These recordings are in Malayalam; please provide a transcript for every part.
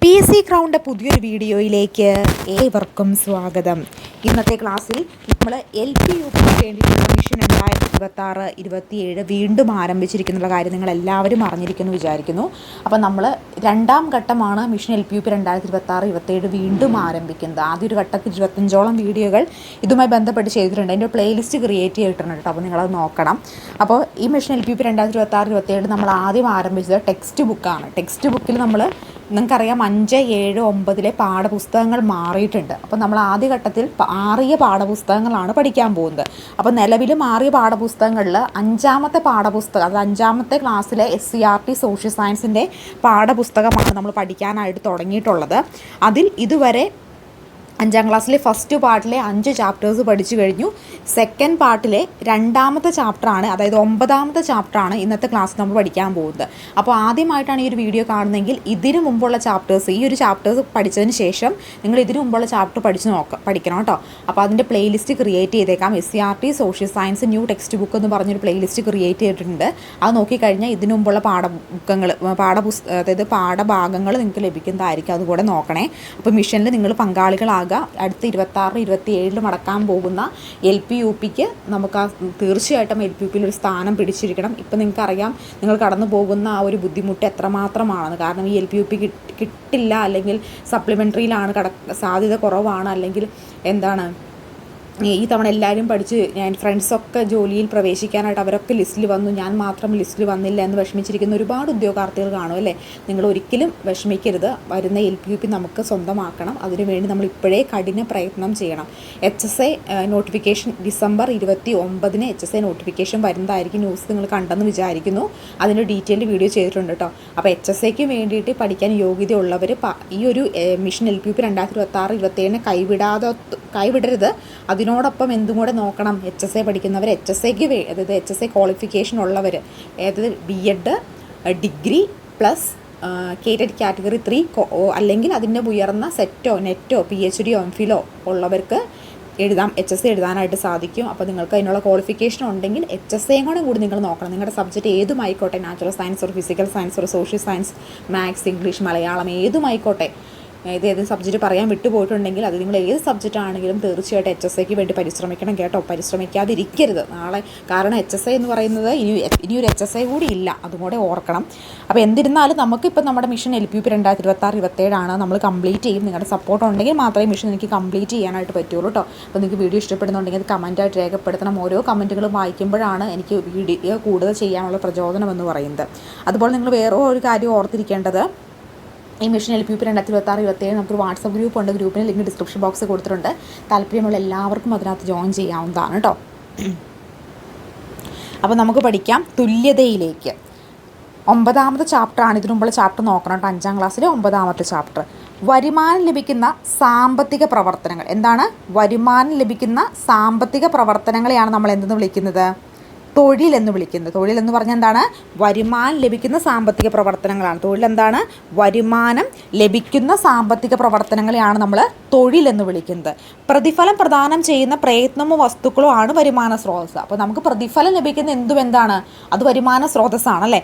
PC ക്രൗണിൻ്റെ പുതിയൊരു വീഡിയോയിലേക്ക് ഏവർക്കും സ്വാഗതം. ഇന്നത്തെ ക്ലാസ്സിൽ നമ്മൾ LP UPക്ക് വേണ്ടിയിട്ടുള്ള മിഷൻ 2026-27 വീണ്ടും ആരംഭിച്ചിരിക്കുന്ന കാര്യം നിങ്ങൾ എല്ലാവരും അറിഞ്ഞിരിക്കുന്നു വിചാരിക്കുന്നു. അപ്പോൾ നമ്മൾ രണ്ടാം ഘട്ടമാണ് മിഷൻ LP UP 2026-27 വീണ്ടും ആരംഭിക്കുന്നത്. ആദ്യ ഒരു ഘട്ടത്തിൽ 25ഓളം വീഡിയോകൾ ഇതുമായി ബന്ധപ്പെട്ട് ചെയ്തിട്ടുണ്ട്. അതിൻ്റെ പ്ലേലിസ്റ്റ് ക്രിയേറ്റ് ചെയ്തിട്ടുണ്ട് കേട്ടോ. അപ്പോൾ നിങ്ങളത് നോക്കണം. അപ്പോൾ ഈ മിഷൻ LP UP 2026-27 നമ്മൾ ആദ്യം ആരംഭിച്ചത് ടെക്സ്റ്റ് ബുക്കാണ്. ടെക്സ്റ്റ് ബുക്കിൽ നമ്മൾ നിങ്ങൾക്കറിയാം 5, 7, 9 പാഠപുസ്തകങ്ങൾ മാറിയിട്ടുണ്ട്. അപ്പോൾ നമ്മൾ ആദ്യഘട്ടത്തിൽ മാറിയ പാഠപുസ്തകങ്ങളാണ് പഠിക്കാൻ പോകുന്നത്. അപ്പോൾ നിലവിൽ മാറിയ പാഠപുസ്തകങ്ങളിൽ 5ാമത്തെ പാഠപുസ്തകം, അത് 5ാമത്തെ ക്ലാസ്സിലെ SCERT സോഷ്യൽ സയൻസിൻ്റെ പാഠപുസ്തകമാണ് നമ്മൾ പഠിക്കാനായിട്ട് തുടങ്ങിയിട്ടുള്ളത്. അതിൽ ഇതുവരെ 5ാം ക്ലാസ്സിലെ ഫസ്റ്റ് പാർട്ടിലെ 5 ചാപ്റ്റേഴ്സ് പഠിച്ചു കഴിഞ്ഞു. സെക്കൻഡ് പാർട്ടിലെ 2ാമത്തെ ചാപ്റ്ററാണ്, അതായത് 9ാമത്തെ ചാപ്റ്ററാണ് ഇന്നത്തെ ക്ലാസ് നമ്മൾ പഠിക്കാൻ പോകുന്നത്. അപ്പോൾ ആദ്യമായിട്ടാണ് ഈ ഒരു വീഡിയോ കാണുന്നതെങ്കിൽ ഇതിനു മുമ്പുള്ള ചാപ്റ്റേഴ്സ്, ഈ ഒരു ചാപ്റ്റേഴ്സ് പഠിച്ചതിന് ശേഷം നിങ്ങൾ ഇതിനു മുമ്പുള്ള ചാപ്റ്റർ പഠിക്കണം കേട്ടോ. അപ്പോൾ അതിൻ്റെ പ്ലേലിസ്റ്റ് ക്രിയേറ്റ് ചെയ്തേക്കാം. SCERT social science new text book എന്ന് പറഞ്ഞൊരു പ്ലേലിസ്റ്റ് ക്രിയേറ്റ് ചെയ്തിട്ടുണ്ട്. അത് നോക്കിക്കഴിഞ്ഞാൽ ഇതിനു മുമ്പുള്ള അതായത് പാഠഭാഗങ്ങൾ നിങ്ങൾക്ക് ലഭിക്കുന്നതായിരിക്കും. അതുകൂടെ നോക്കണേ. അപ്പോൾ മിഷനിൽ നിങ്ങൾ പങ്കാളികളാകുക. അടുത്ത 26-27 നടക്കാൻ പോകുന്ന LP UPക്ക് നമുക്ക് തീർച്ചയായിട്ടും LP UPയിൽ ഒരു സ്ഥാനം പിടിച്ചിരിക്കണം. ഇപ്പം നിങ്ങൾക്കറിയാം നിങ്ങൾ കടന്നു പോകുന്ന ആ ഒരു ബുദ്ധിമുട്ട് എത്രമാത്രമാണെന്ന്. കാരണം ഈ LP UP കിട്ടില്ല, അല്ലെങ്കിൽ സപ്ലിമെൻ്ററിയിലാണ് സാധ്യത കുറവാണ്, അല്ലെങ്കിൽ എന്താണ് ഈ തവണ എല്ലാവരും പഠിച്ച് ഞാൻ ഫ്രണ്ട്സൊക്കെ ജോലിയിൽ പ്രവേശിക്കാനായിട്ട് അവരൊക്കെ ലിസ്റ്റിൽ വന്നു, ഞാൻ മാത്രം ലിസ്റ്റിൽ വന്നില്ല എന്ന് വിഷമിച്ചിരിക്കുന്ന ഒരുപാട് ഉദ്യോഗാർത്ഥികൾ കാണും അല്ലേ. നിങ്ങൾ ഒരിക്കലും വിഷമിക്കരുത്. വരുന്ന LP UP നമുക്ക് സ്വന്തമാക്കണം. അതിനുവേണ്ടി നമ്മൾ ഇപ്പോഴേ കഠിന പ്രയത്നം ചെയ്യണം. HSA notification December 29 HSA notification വരുന്നതായിരിക്കും. ന്യൂസ് നിങ്ങൾ കണ്ടെന്ന് വിചാരിക്കുന്നു. അതിൻ്റെ ഡീറ്റെയിൽഡ് വീഡിയോ ചെയ്തിട്ടുണ്ട് കേട്ടോ. അപ്പോൾ HSAക്ക് വേണ്ടിയിട്ട് പഠിക്കാൻ യോഗ്യതയുള്ളവർ ഈ ഒരു മിഷൻ LP UP 2026-27 കൈവിടരുത്. അതിനോടൊപ്പം എന്തും കൂടെ നോക്കണം. HSA പഠിക്കുന്നവർ, HSAക്ക് അതായത് HSA ക്വാളിഫിക്കേഷൻ ഉള്ളവർ, അതായത് B.Ed, ഡിഗ്രി പ്ലസ് കേറ്റഡ് കാറ്റഗറി 3 അല്ലെങ്കിൽ അതിൻ്റെ ഉയർന്ന സെറ്റോ നെറ്റോ PhD MPhilോ ഉള്ളവർക്ക് HSA എഴുതാനായിട്ട് സാധിക്കും. അപ്പോൾ നിങ്ങൾക്ക് അതിനുള്ള ക്വാളിഫിക്കേഷൻ ഉണ്ടെങ്കിൽ HSAയും കൂടി നിങ്ങൾ നോക്കണം. നിങ്ങളുടെ സബ്ജക്റ്റ് ഏതുമായിക്കോട്ടെ, നാച്ചുറൽ സയൻസ് ഒരു ഫിസിക്കൽ സയൻസ് ഒരു social science, maths, English, Malayalam ഏതുമായിക്കോട്ടെ. ഏത് സബ്ജക്റ്റ് പറയാൻ വിട്ടുപോയിട്ടുണ്ടെങ്കിൽ അത് നിങ്ങൾ ഏത് സബ്ജക്റ്റ് ആണെങ്കിലും തീർച്ചയായിട്ടും HSAക്ക് വേണ്ടി പരിശ്രമിക്കണം കേട്ടോ. പരിശ്രമിക്കാതിരിക്കരുത് നാളെ. കാരണം HSA എന്ന് പറയുന്നത് ഇനിയൊരു HSA കൂടി ഇല്ല, അതും കൂടെ ഓർക്കണം. അപ്പോൾ എന്നിരുന്നാലും നമുക്കിപ്പോൾ നമ്മുടെ മിഷൻ LP UP 2026-27 ആണ്. നമ്മൾ കംപ്ലീറ്റ് ചെയ്യും. നിങ്ങളുടെ സപ്പോർട്ട് ഉണ്ടെങ്കിൽ മാത്രമേ മിഷൻ എനിക്ക് കംപ്ലീറ്റ് ചെയ്യാനായിട്ട് പറ്റുള്ളൂ കേട്ടോ. അപ്പോൾ നിങ്ങൾക്ക് വീഡിയോ ഇഷ്ടപ്പെടുന്നുണ്ടെങ്കിൽ അത് കമൻറ്റായിട്ട് രേഖപ്പെടുത്തണം. ഓരോ കമൻറ്റുകളും വായിക്കുമ്പോഴാണ് എനിക്ക് വീഡിയോ കൂടുതൽ ചെയ്യാനുള്ള പ്രചോദനം എന്ന് പറയുന്നത്. അതുപോലെ നിങ്ങൾ വേറെ ഒരു കാര്യം ഓർത്തിരിക്കേണ്ടത്, ഈ മിഷൻ LP UP 2026-27 നമുക്കൊരു വാട്സപ്പ് ഗ്രൂപ്പ് ഉണ്ട്. ഗ്രൂപ്പിന് ലിങ്ക് ഡിസ്ക്രിപ്ഷൻ ബോക്സ് കൊടുത്തിട്ടുണ്ട്. താല്പര്യമുള്ള എല്ലാവർക്കും അതിനകത്ത് ജോയിൻ ചെയ്യാവുന്നതാണ് കേട്ടോ. അപ്പോൾ നമുക്ക് പഠിക്കാം തുല്യതയിലേക്ക്. 9ാമത്തെ ചാപ്റ്ററാണ്. ഇതിനു മുമ്പുള്ള ചാപ്റ്റർ നോക്കണം കേട്ടോ. 5ാം ക്ലാസ്സിലെ 9ാമത്തെ ചാപ്റ്റർ. വരുമാനം ലഭിക്കുന്ന സാമ്പത്തിക പ്രവർത്തനങ്ങൾ. എന്താണ് വരുമാനം ലഭിക്കുന്ന സാമ്പത്തിക പ്രവർത്തനങ്ങളെയാണ് നമ്മൾ എന്തെന്ന് വിളിക്കുന്നത്? തൊഴിലെന്ന് വിളിക്കുന്നത്. തൊഴിലെന്ന് പറഞ്ഞാൽ എന്താണ്? വരുമാനം ലഭിക്കുന്ന സാമ്പത്തിക പ്രവർത്തനങ്ങളാണ്. തൊഴിലെന്താണ്? വരുമാനം ലഭിക്കുന്ന സാമ്പത്തിക പ്രവർത്തനങ്ങളെയാണ് നമ്മൾ തൊഴിലെന്ന് വിളിക്കുന്നത്. പ്രതിഫലം പ്രദാനം ചെയ്യുന്ന പ്രയത്നമോ വസ്തുക്കളോ ആണ് വരുമാന സ്രോതസ്സ്. അപ്പോൾ നമുക്ക് പ്രതിഫലം ലഭിക്കുന്ന എന്താണ്? അത് വരുമാന സ്രോതസ്സാണ് അല്ലേ.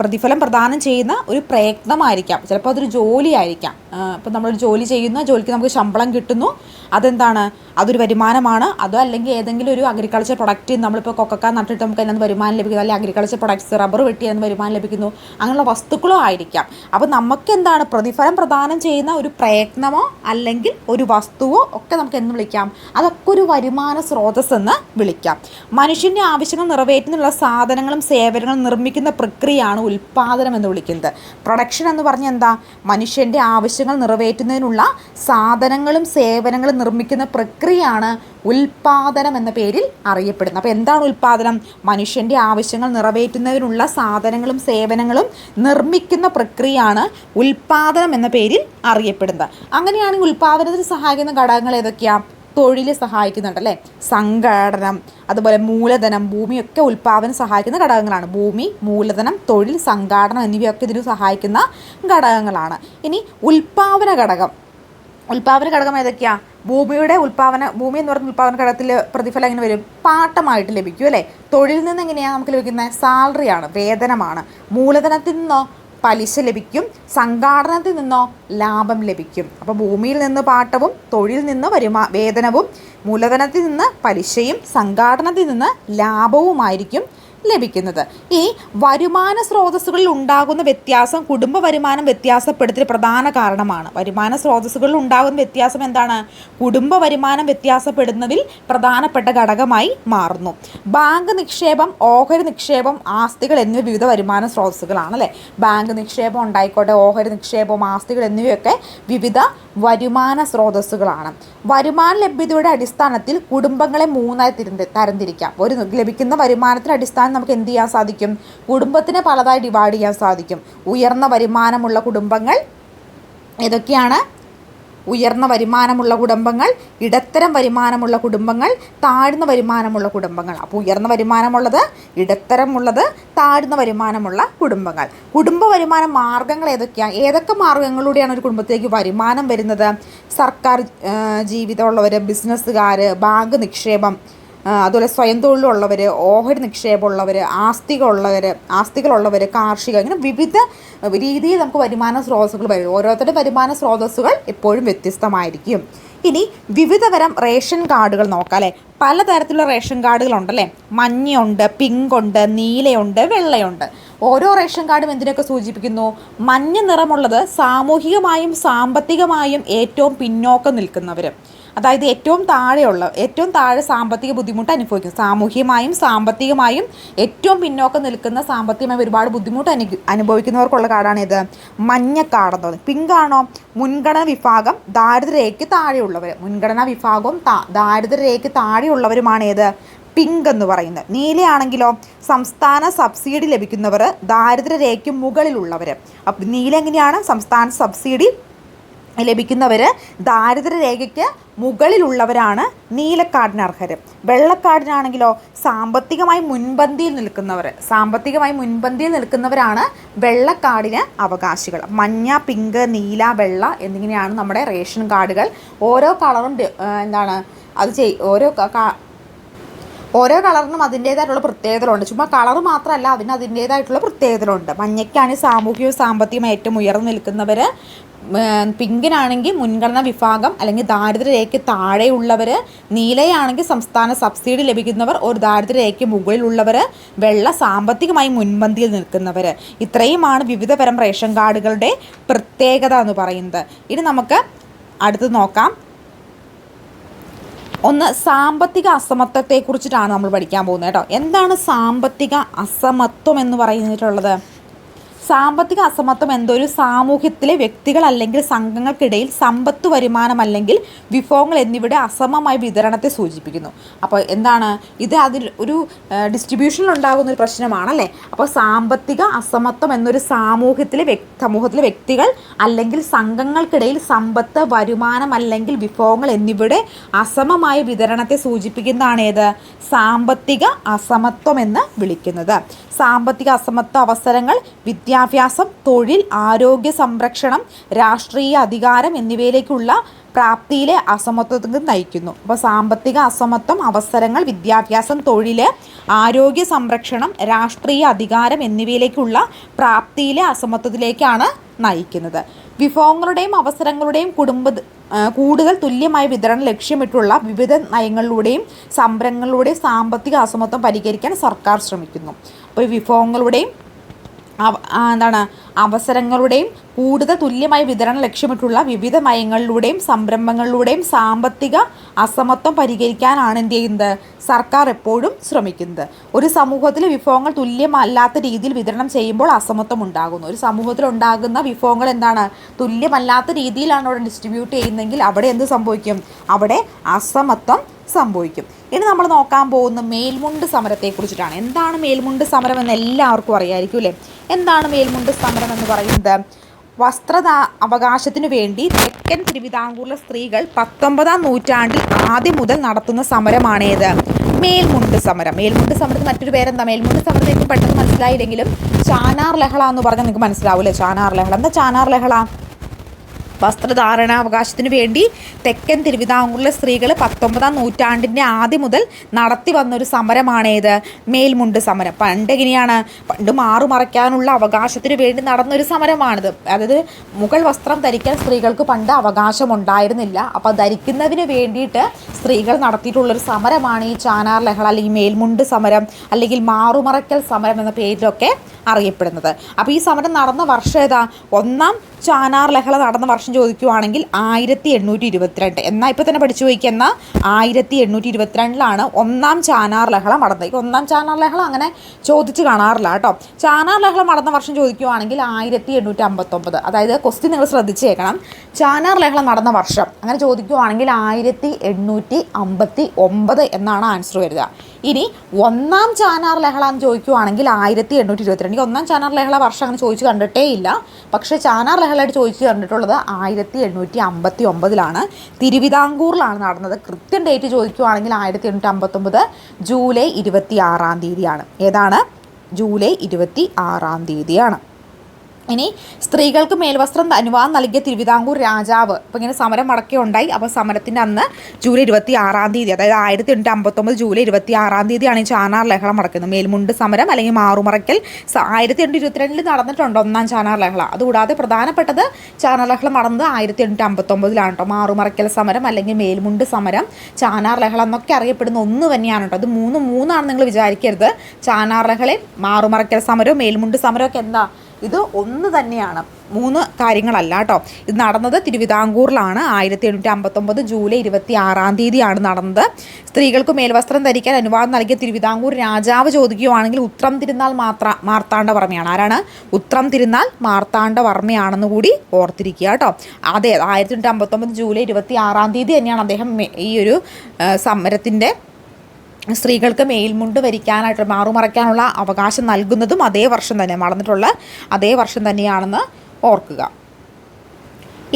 പ്രതിഫലം പ്രദാനം ചെയ്യുന്ന ഒരു പ്രയത്നമായിരിക്കാം, ചിലപ്പോൾ അതൊരു ജോലിയായിരിക്കാം. ഇപ്പോൾ നമ്മളൊരു ജോലി ചെയ്യുന്ന ജോലിക്ക് നമുക്ക് ശമ്പളം കിട്ടുന്നു, അതെന്താണ്? അതൊരു വരുമാനമാണ്. അതോ അല്ലെങ്കിൽ ഏതെങ്കിലും ഒരു അഗ്രികൾച്ചർ പ്രൊഡക്റ്റ്, നമ്മളിപ്പോൾ കൊക്കക്ക നട്ടിട്ട് നമുക്ക് അതിനകത്ത് വരുമാനം ലഭിക്കുന്നു, അല്ലെങ്കിൽ അഗ്രികൾച്ചർ പ്രൊഡക്ട്സ് റബ്ബർ വെട്ടി അതിന് വരുമാനം ലഭിക്കുന്നു, അങ്ങനെയുള്ള വസ്തുക്കളോ ആയിരിക്കാം. അപ്പോൾ നമുക്ക് എന്താണ്? പ്രതിഫലം പ്രദാനം ചെയ്യുന്ന ഒരു പ്രയത്നമോ അല്ലെങ്കിൽ ഒരു വസ്തുവോ ഒക്കെ നമുക്ക് എന്ന് വിളിക്കാം? അതൊക്കെ ഒരു വരുമാന സ്രോതസ് എന്ന് വിളിക്കാം. മനുഷ്യൻ്റെ ആവശ്യങ്ങൾ നിറവേറ്റുന്നതിനുള്ള സാധനങ്ങളും സേവനങ്ങളും നിർമ്മിക്കുന്ന പ്രക്രിയയാണ് ഉൽപ്പാദനം എന്ന് വിളിക്കുന്നത്. പ്രൊഡക്ഷൻ എന്ന് പറഞ്ഞാൽ എന്താ? മനുഷ്യൻ്റെ ആവശ്യങ്ങൾ നിറവേറ്റുന്നതിനുള്ള സാധനങ്ങളും സേവനങ്ങളും നിർമ്മിക്കുന്ന പ്രക്രിയയാണ് ഉൽപ്പാദനം എന്ന പേരിൽ അറിയപ്പെടുന്നത്. അപ്പോൾ എന്താണ് ഉൽപ്പാദനം? മനുഷ്യൻ്റെ ആവശ്യങ്ങൾ നിറവേറ്റുന്നതിനുള്ള സാധനങ്ങളും സേവനങ്ങളും നിർമ്മിക്കുന്ന പ്രക്രിയയാണ് ഉൽപ്പാദനം എന്ന പേരിൽ അറിയപ്പെടുന്നത്. അങ്ങനെയാണെങ്കിൽ ഉൽപ്പാദനത്തിന് സഹായിക്കുന്ന ഘടകങ്ങൾ ഏതൊക്കെയാണ്? തൊഴിൽ സഹായിക്കുന്നുണ്ടല്ലേ, സംഘടനം, അതുപോലെ മൂലധനം, ഭൂമിയൊക്കെ ഉൽപ്പാദനം സഹായിക്കുന്ന ഘടകങ്ങളാണ്. ഭൂമി, മൂലധനം, തൊഴിൽ, സംഘാടനം എന്നിവയൊക്കെ ഇതിന് സഹായിക്കുന്ന ഘടകങ്ങളാണ്. ഇനി ഉൽപ്പാദന ഘടകം ഏതൊക്കെയാണ്? ഭൂമി എന്ന് പറയുന്ന ഉൽപ്പാദന ഘടകത്തിൽ പ്രതിഫലം എങ്ങനെ വരും? പാട്ടമായിട്ട് ലഭിക്കും അല്ലേ. തൊഴിലിൽ നിന്ന് എങ്ങനെയാണ് നമുക്ക് ലഭിക്കുന്നത്? സാലറിയാണ്, വേതനമാണ്. മൂലധനത്തിൽ നിന്നോ പലിശ ലഭിക്കും. സംഘാടനത്തിൽ നിന്നോ ലാഭം ലഭിക്കും. അപ്പോൾ ഭൂമിയിൽ നിന്ന് പാട്ടവും, തൊഴിൽ നിന്ന് വേതനവും, മൂലധനത്തിൽ നിന്ന് പലിശയും, സംഘാടനത്തിൽ നിന്ന് ലാഭവുമായിരിക്കും ലഭിക്കുന്നത്. ഈ വരുമാന സ്രോതസ്സുകളിൽ ഉണ്ടാകുന്ന വ്യത്യാസം കുടുംബ വരുമാനം വ്യത്യാസപ്പെടുത്തിയ പ്രധാന കാരണമാണ്. വരുമാന സ്രോതസ്സുകളിൽ ഉണ്ടാകുന്ന വ്യത്യാസം എന്താണ്? കുടുംബ വരുമാനം വ്യത്യാസപ്പെടുന്നതിൽ പ്രധാനപ്പെട്ട ഘടകമായി മാറുന്നു. ബാങ്ക് നിക്ഷേപം, ഓഹരി നിക്ഷേപം, ആസ്തികൾ എന്നിവ വിവിധ വരുമാന സ്രോതസ്സുകളാണ് അല്ലേ. ബാങ്ക് നിക്ഷേപം ഉണ്ടായിക്കോട്ടെ, ഓഹരി നിക്ഷേപം, ആസ്തികൾ എന്നിവയൊക്കെ വിവിധ വരുമാന സ്രോതസ്സുകളാണ്. വരുമാന ലഭ്യതയുടെ അടിസ്ഥാനത്തിൽ കുടുംബങ്ങളെ മൂന്നായി തരംതിരിക്കാം. ഒരു ലഭിക്കുന്ന വരുമാനത്തിൻ്റെ അടിസ്ഥാനം നമുക്ക് എന്ത് ചെയ്യാൻ സാധിക്കും? കുടുംബത്തിനെ പലതായി ഡിവൈഡ് ചെയ്യാൻ സാധിക്കും. ഉയർന്ന വരുമാനമുള്ള കുടുംബങ്ങൾ ഏതൊക്കെയാണ്? ഉയർന്ന വരുമാനമുള്ള കുടുംബങ്ങൾ, ഇടത്തരം വരുമാനമുള്ള കുടുംബങ്ങൾ, താഴ്ന്ന വരുമാനമുള്ള കുടുംബങ്ങൾ. അപ്പോൾ ഉയർന്ന വരുമാനമുള്ളത്, ഇടത്തരമുള്ളത്, താഴ്ന്ന വരുമാനമുള്ള കുടുംബങ്ങൾ. കുടുംബ വരുമാന മാർഗ്ഗങ്ങൾ ഏതൊക്കെയാണ്? ഏതൊക്കെ മാർഗ്ഗങ്ങളിലൂടെയാണ് ഒരു കുടുംബത്തിലേക്ക് വരുമാനം വരുന്നത്? സർക്കാർ ജീവിതമുള്ളവർ, ബിസിനസ്സുകാർ, ബാങ്ക് നിക്ഷേപം, അതുപോലെ സ്വയം തൊഴിലുള്ളവർ, ഓഹരി നിക്ഷേപമുള്ളവർ, ആസ്തികളുള്ളവർ, കാർഷിക, ഇങ്ങനെ വിവിധ രീതിയിൽ നമുക്ക് വരുമാന സ്രോതസ്സുകൾ വരും. ഓരോരുത്തരുടെ വരുമാന സ്രോതസ്സുകൾ എപ്പോഴും വ്യത്യസ്തമായിരിക്കും. ഇനി വിവിധ തരം റേഷൻ കാർഡുകൾ നോക്കാം അല്ലേ. പലതരത്തിലുള്ള റേഷൻ കാർഡുകളുണ്ടല്ലേ. മഞ്ഞയുണ്ട്, പിങ്കുണ്ട്, നീലയുണ്ട്, വെള്ളയുണ്ട്. ഓരോ റേഷൻ കാർഡും എന്തിനൊക്കെ സൂചിപ്പിക്കുന്നു? മഞ്ഞ നിറമുള്ളത് സാമൂഹികമായും സാമ്പത്തികമായും ഏറ്റവും പിന്നോക്കം നിൽക്കുന്നവർ, അതായത് ഏറ്റവും താഴെ സാമ്പത്തിക ബുദ്ധിമുട്ട് അനുഭവിക്കുന്നു. സാമൂഹികമായും സാമ്പത്തികമായും ഏറ്റവും പിന്നോക്കം നിൽക്കുന്ന, സാമ്പത്തികമായി ഒരുപാട് ബുദ്ധിമുട്ട് അനുഭവിക്കുന്നവർക്കുള്ള കാർഡാണിത്, മഞ്ഞ കാർഡെന്ന് പറയുന്നത്. പിങ്കാണോ? മുൻഗണന വിഭാഗം, ദാരിദ്ര്യരേഖയ്ക്ക് താഴെയുള്ളവർ. മുൻഗണനാ വിഭാഗവും ദാരിദ്ര്യരേഖയ്ക്ക് താഴെയുള്ളവരുമാണ് ഏത്? പിങ്ക് എന്ന് പറയുന്നത്. നീലയാണെങ്കിലോ? സംസ്ഥാന സബ്സിഡി ലഭിക്കുന്നവർ, ദാരിദ്ര്യരേഖയ്ക്ക് മുകളിലുള്ളവർ. അപ്പം നീല എങ്ങനെയാണ്? സംസ്ഥാന സബ്സിഡി ലഭിക്കുന്നവർ, ദാരിദ്ര്യരേഖയ്ക്ക് മുകളിലുള്ളവരാണ് നീലക്കാർഡിന് അർഹർ. വെള്ളക്കാർഡിനാണെങ്കിലോ? സാമ്പത്തികമായി മുൻപന്തിയിൽ നിൽക്കുന്നവരാണ് വെള്ളക്കാർഡിന് അവകാശികൾ. മഞ്ഞ, പിങ്ക്, നീല, വെള്ള എന്നിങ്ങനെയാണ് നമ്മുടെ റേഷൻ കാർഡുകൾ. ഓരോ കളറും ഓരോ കളറിനും അതിൻ്റേതായിട്ടുള്ള പ്രത്യേകതകളുണ്ട്. ചുമ്മാ കളർ മാത്രമല്ല, അതിൻ്റേതായിട്ടുള്ള പ്രത്യേകതകളുണ്ട്. മഞ്ഞയ്ക്കാണെങ്കിൽ സാമൂഹികവും സാമ്പത്തികവും ഏറ്റവും ഉയർന്നു നിൽക്കുന്നവർ, പിങ്കിനാണെങ്കിൽ മുൻഗണന വിഭാഗം അല്ലെങ്കിൽ ദാരിദ്ര്യരേഖയ്ക്ക് താഴെയുള്ളവർ, നീലയാണെങ്കിൽ സംസ്ഥാന സബ്സിഡി ലഭിക്കുന്നവർ, ഒരു ദാരിദ്ര്യരേഖയ്ക്ക് മുകളിലുള്ളവർ, വെള്ള സാമ്പത്തികമായി മുൻപന്തിയിൽ നിൽക്കുന്നവർ. ഇത്രയുമാണ് വിവിധ തരം റേഷൻ കാർഡുകളുടെ പ്രത്യേകത എന്ന് പറയുന്നത്. ഇനി നമുക്ക് അടുത്ത് നോക്കാം. ഒന്ന്, സാമ്പത്തിക അസമത്വത്തെക്കുറിച്ചിട്ടാണ് നമ്മൾ പഠിക്കാൻ പോകുന്നത് കേട്ടോ. എന്താണ് സാമ്പത്തിക അസമത്വം എന്ന് പറഞ്ഞിട്ടുള്ളത്? സാമ്പത്തിക അസമത്വം എന്തൊരു സാമൂഹ്യത്തിലെ വ്യക്തികൾ അല്ലെങ്കിൽ സംഘങ്ങൾക്കിടയിൽ സമ്പത്ത്, വരുമാനം അല്ലെങ്കിൽ വിഭവങ്ങൾ എന്നിവയുടെ അസമമായ വിതരണത്തെ സൂചിപ്പിക്കുന്നു. അപ്പോൾ എന്താണ് ഇത്? അതിൽ ഒരു ഡിസ്ട്രിബ്യൂഷനിൽ ഉണ്ടാകുന്ന ഒരു പ്രശ്നമാണല്ലേ. അപ്പോൾ സാമ്പത്തിക അസമത്വം എന്നൊരു സമൂഹത്തിലെ വ്യക്തികൾ അല്ലെങ്കിൽ സംഘങ്ങൾക്കിടയിൽ സമ്പത്ത്, വരുമാനം അല്ലെങ്കിൽ വിഭവങ്ങൾ എന്നിവയുടെ അസമമായ വിതരണത്തെ സൂചിപ്പിക്കുന്നതാണ് ഏത്? സാമ്പത്തിക അസമത്വം എന്ന് വിളിക്കുന്നത്. സാമ്പത്തിക അസമത്വ അവസരങ്ങൾ വിദ്യാഭ്യാസം, തൊഴിൽ, ആരോഗ്യ സംരക്ഷണം, രാഷ്ട്രീയ അധികാരം എന്നിവയിലേക്കുള്ള പ്രാപ്തിയിലെ അസമത്വത്തിന് നയിക്കുന്നു. അപ്പോൾ സാമ്പത്തിക അസമത്വം അവസരങ്ങൾ വിദ്യാഭ്യാസം, തൊഴിൽ, ആരോഗ്യ സംരക്ഷണം, രാഷ്ട്രീയ അധികാരം എന്നിവയിലേക്കുള്ള പ്രാപ്തിയിലെ അസമത്വത്തിലേക്കാണ് നയിക്കുന്നത്. വിഭവങ്ങളുടെയും അവസരങ്ങളുടെയും കൂടുതൽ തുല്യമായ വിതരണം ലക്ഷ്യമിട്ടുള്ള വിവിധ നയങ്ങളിലൂടെയും സംരംഭങ്ങളിലൂടെയും സാമ്പത്തിക അസമത്വം പരിഹരിക്കാൻ സർക്കാർ ശ്രമിക്കുന്നു. അപ്പോൾ വിഭവങ്ങളുടെയും അവസരങ്ങളുടെയും കൂടുതൽ തുല്യമായ വിതരണം ലക്ഷ്യമിട്ടുള്ള വിവിധ നയങ്ങളിലൂടെയും സംരംഭങ്ങളിലൂടെയും സാമ്പത്തിക അസമത്വം പരിഹരിക്കാനാണ് എന്ത് ചെയ്യുന്നത്? സർക്കാർ എപ്പോഴും ശ്രമിക്കുന്നത്. ഒരു സമൂഹത്തിൽ വിഭവങ്ങൾ തുല്യമല്ലാത്ത രീതിയിൽ വിതരണം ചെയ്യുമ്പോൾ അസമത്വം ഉണ്ടാകുന്നു. ഒരു സമൂഹത്തിൽ ഉണ്ടാകുന്ന വിഭവങ്ങൾ തുല്യമല്ലാത്ത രീതിയിലാണ് അവിടെ ഡിസ്ട്രിബ്യൂട്ട് ചെയ്യുന്നതെങ്കിൽ അവിടെ എന്ത് സംഭവിക്കും? അവിടെ അസമത്വം സംഭവിക്കും. ഇനി നമ്മൾ നോക്കാൻ പോകുന്ന മേൽമുണ്ട് സമരത്തെക്കുറിച്ചിട്ടാണ്. എന്താണ് മേൽമുണ്ട് സമരം എന്ന് എല്ലാവർക്കും അറിയാമായിരിക്കും അല്ലേ? എന്താണ് മേൽമുണ്ട് സമരം എന്ന് പറയുന്നത്? അവകാശത്തിനു വേണ്ടി തെക്കൻ തിരുവിതാംകൂറിലെ സ്ത്രീകൾ 19-ാം നൂറ്റാണ്ടിൽ ആദ്യം മുതൽ നടത്തുന്ന സമരമാണേത്? മേൽമുണ്ട് സമരം. മേൽമുണ്ട് സമരത്തിന് മറ്റൊരു പേരെന്താ? മേൽമുണ്ട് സമരത്തേക്കും പെട്ടെന്ന് മനസ്സിലായില്ലെങ്കിലും ചാനാർ ലഹള എന്ന് പറഞ്ഞാൽ നിങ്ങൾക്ക് മനസ്സിലാവൂലേ? ചാനാർ ലഹള. എന്താ ചാനാർ ലഹള? വസ്ത്രധാരണാവകാശത്തിന് വേണ്ടി തെക്കൻ തിരുവിതാംകൂറിലെ സ്ത്രീകൾ 19-ാം നൂറ്റാണ്ടിൻ്റെ ആദ്യം മുതൽ നടത്തി വന്നൊരു സമരമാണേത്? മേൽമുണ്ട് സമരം. പണ്ട് എങ്ങനെയാണ്? പണ്ട് മാറുമറയ്ക്കാനുള്ള അവകാശത്തിന് വേണ്ടി നടന്നൊരു സമരമാണിത്. അതായത് മുഗൾ വസ്ത്രം ധരിക്കാൻ സ്ത്രീകൾക്ക് പണ്ട് അവകാശമുണ്ടായിരുന്നില്ല. അപ്പോൾ ധരിക്കുന്നതിന് വേണ്ടിയിട്ട് സ്ത്രീകൾ നടത്തിയിട്ടുള്ളൊരു സമരമാണ് ഈ ചാനാർ ലഹള, അല്ലെങ്കിൽ മേൽമുണ്ട് സമരം, അല്ലെങ്കിൽ മാറുമറയ്ക്കൽ സമരം എന്ന പേരിലൊക്കെ അറിയപ്പെടുന്നത്. അപ്പോൾ ഈ സമരം നടന്ന വർഷം ഏതാ? ഒന്നാം ചാനാർ ലഹള നടന്ന വർഷം ചോദിക്കുവാണെങ്കിൽ 1822. എന്നാൽ ഇപ്പോൾ തന്നെ പഠിച്ചു വയ്ക്കുന്ന 1822 ഒന്നാം ചാനാർ ലഹള നടന്നത്. ഈ ഒന്നാം ചാനാർ ലഹള അങ്ങനെ ചോദിച്ച് കാണാറില്ല കേട്ടോ. ചാനാർ ലഹള നടന്ന വർഷം ചോദിക്കുവാണെങ്കിൽ 1859. അതായത് ക്വസ്റ്റ്യൻ നിങ്ങൾ ശ്രദ്ധിച്ചേക്കണം. ചാനാർ ലഹള നടന്ന വർഷം അങ്ങനെ ചോദിക്കുവാണെങ്കിൽ 1859 എന്നാണ് ആൻസർ വരിക. ഇനി ഒന്നാം ചാനാർ ലഹള എന്ന് ചോദിക്കുവാണെങ്കിൽ 1822. ഒന്നാം ചാനാർ ലഹള വർഷം അങ്ങനെ ചോദിച്ചു കണ്ടിട്ടേ ഇല്ല. പക്ഷേ ചാനാർ ലഹളയായിട്ട് ചോദിച്ചു കണ്ടിട്ടുള്ളത് 1859 തിരുവിതാംകൂറിലാണ് നടന്നത്. കൃത്യം ഡേറ്റ് ചോദിക്കുവാണെങ്കിൽ 1859 ജൂലൈ 26 ഏതാണ്? ജൂലൈ 26 ഇനി സ്ത്രീകൾക്ക് മേൽവസ്ത്രം അനുവാദം നൽകിയ തിരുവിതാംകൂർ രാജാവ് ഇപ്പോൾ ഇങ്ങനെ സമരം മടക്കി ഉണ്ടായി. അപ്പോൾ സമരത്തിൻ്റെ അന്ന് ജൂലൈ 26 അതായത് 1859 ജൂലൈ 26 ഈ ചാനാർ ലഹള നടക്കുന്നത്. മേൽമുണ്ട് സമരം അല്ലെങ്കിൽ മാറുമറയ്ക്കൽ 1822 നടന്നിട്ടുണ്ട് ഒന്നാം ചാനാർ ലഹള. അതുകൂടാതെ പ്രധാനപ്പെട്ടത് ചാനാർ ലഹള നടന്നത് 1859 കേട്ടോ. മാറുമറയ്ക്കൽ സമരം അല്ലെങ്കിൽ മേൽമുണ്ട് സമരം, ചാനാർ ലഹള എന്നൊക്കെ അറിയപ്പെടുന്ന ഒന്ന് തന്നെയാണ് കേട്ടോ. അത് മൂന്നാണ് നിങ്ങൾ വിചാരിക്കരുത്. ചാനാർ ലഹളയും മാറുമറയ്ക്കൽ സമരവും മേൽമുണ്ട് സമരവും ഒക്കെ എന്താ? ഇത് ഒന്ന് തന്നെയാണ്, 3 കാര്യങ്ങളല്ല കേട്ടോ. ഇത് നടന്നത് തിരുവിതാംകൂറിലാണ്. 1859 ജൂലൈ 26 നടന്നത്. സ്ത്രീകൾക്ക് മേൽവസ്ത്രം ധരിക്കാൻ അനുവാദം നൽകിയ തിരുവിതാംകൂർ രാജാവ് ചോദിക്കുകയാണെങ്കിൽ ഉത്രം തിരുനാൾ മാർത്താണ്ഡവർമ്മയാണ്. ആരാണ്? ഉത്രം തിരുനാൾ മാർത്താണ്ഡവർമ്മയാണെന്ന് കൂടി ഓർത്തിരിക്കുക കേട്ടോ. അതെ, 1859 ജൂലൈ 26 തന്നെയാണ് അദ്ദേഹം ഈ ഒരു സമരത്തിൻ്റെ സ്ത്രീകൾക്ക് മേൽമുണ്ട് വരിക്കാനായിട്ട് മാറുമറയ്ക്കാനുള്ള അവകാശം നൽകുന്നതും അതേ വർഷം തന്നെ നടന്നിട്ടുള്ള അതേ വർഷം തന്നെയാണെന്ന് ഓർക്കുക.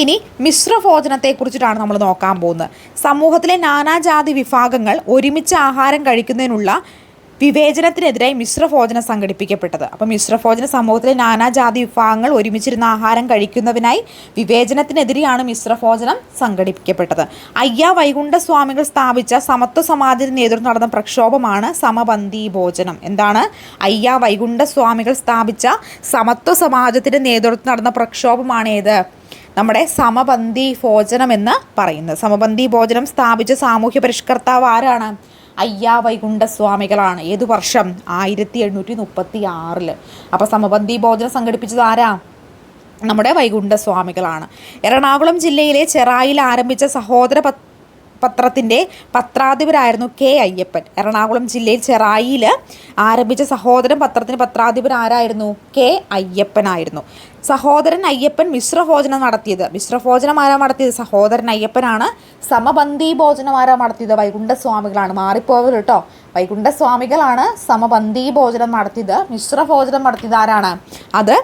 ഇനി മിശ്രഭോജനത്തെക്കുറിച്ചിട്ടാണ് നമ്മൾ നോക്കാൻ പോകുന്നത്. സമൂഹത്തിലെ നാനാജാതി വിഭാഗങ്ങൾ ഒരുമിച്ച് ആഹാരം കഴിക്കുന്നതിനുള്ള വിവേചനത്തിനെതിരായി മിശ്രഭോജനം സംഘടിപ്പിക്കപ്പെട്ടത്. അപ്പോൾ മിശ്രഭോജനം സമൂഹത്തിലെ നാനാജാതി വിഭാഗങ്ങൾ ഒരുമിച്ചിരുന്ന ആഹാരം കഴിക്കുന്നതിനായി വിവേചനത്തിനെതിരെയാണ് മിശ്രഭോജനം സംഘടിപ്പിക്കപ്പെട്ടത്. അയ്യ വൈകുണ്ഠസ്വാമികൾ സ്ഥാപിച്ച സമത്വ സമാജത്തിന് നേതൃത്വം നടന്ന പ്രക്ഷോഭമാണ് സമപന്തി ഭോജനം. എന്താണ്? അയ്യ വൈകുണ്ഠസ്വാമികൾ സ്ഥാപിച്ച സമത്വ സമാജത്തിന് നേതൃത്വം നടന്ന പ്രക്ഷോഭമാണ് ഏത്? നമ്മുടെ സമപന്തി ഭോജനം എന്ന് പറയുന്നത്. സമപന്തി ഭോജനം സ്ഥാപിച്ച സാമൂഹ്യ പരിഷ്കർത്താവ് ആരാണ്? അയ്യ വൈകുണ്ഠസ്വാമികളാണ്. ഏതു വർഷം? 1836. അപ്പോൾ സമപന്തി ഭോജനം സംഘടിപ്പിച്ചത് ആരാ? നമ്മുടെ വൈകുണ്ഠസ്വാമികളാണ്. എറണാകുളം ജില്ലയിലെ ചെറായിൽ ആരംഭിച്ച സഹോദര പത്രത്തിൻ്റെ പത്രാധിപരായിരുന്നു കെ അയ്യപ്പൻ. എറണാകുളം ജില്ലയിൽ ചെറായിൽ ആരംഭിച്ച സഹോദരൻ പത്രത്തിന് പത്രാധിപർ ആരായിരുന്നു? കെ അയ്യപ്പനായിരുന്നു. സഹോദരൻ അയ്യപ്പൻ മിശ്രഭോജനം നടത്തിയത്. മിശ്രഭോജനം ആരാ നടത്തിയത്? സഹോദരൻ അയ്യപ്പനാണ്. സമപന്തി ഭോജനം ആരാ നടത്തിയത്? വൈകുണ്ഠസ്വാമികളാണ്. മാറിപ്പോവർ കേട്ടോ. വൈകുണ്ഠസ്വാമികളാണ് സമപന്തി ഭോജനം നടത്തിയത്. മിശ്രഭോജനം നടത്തിയത് ആരാണ്? അത്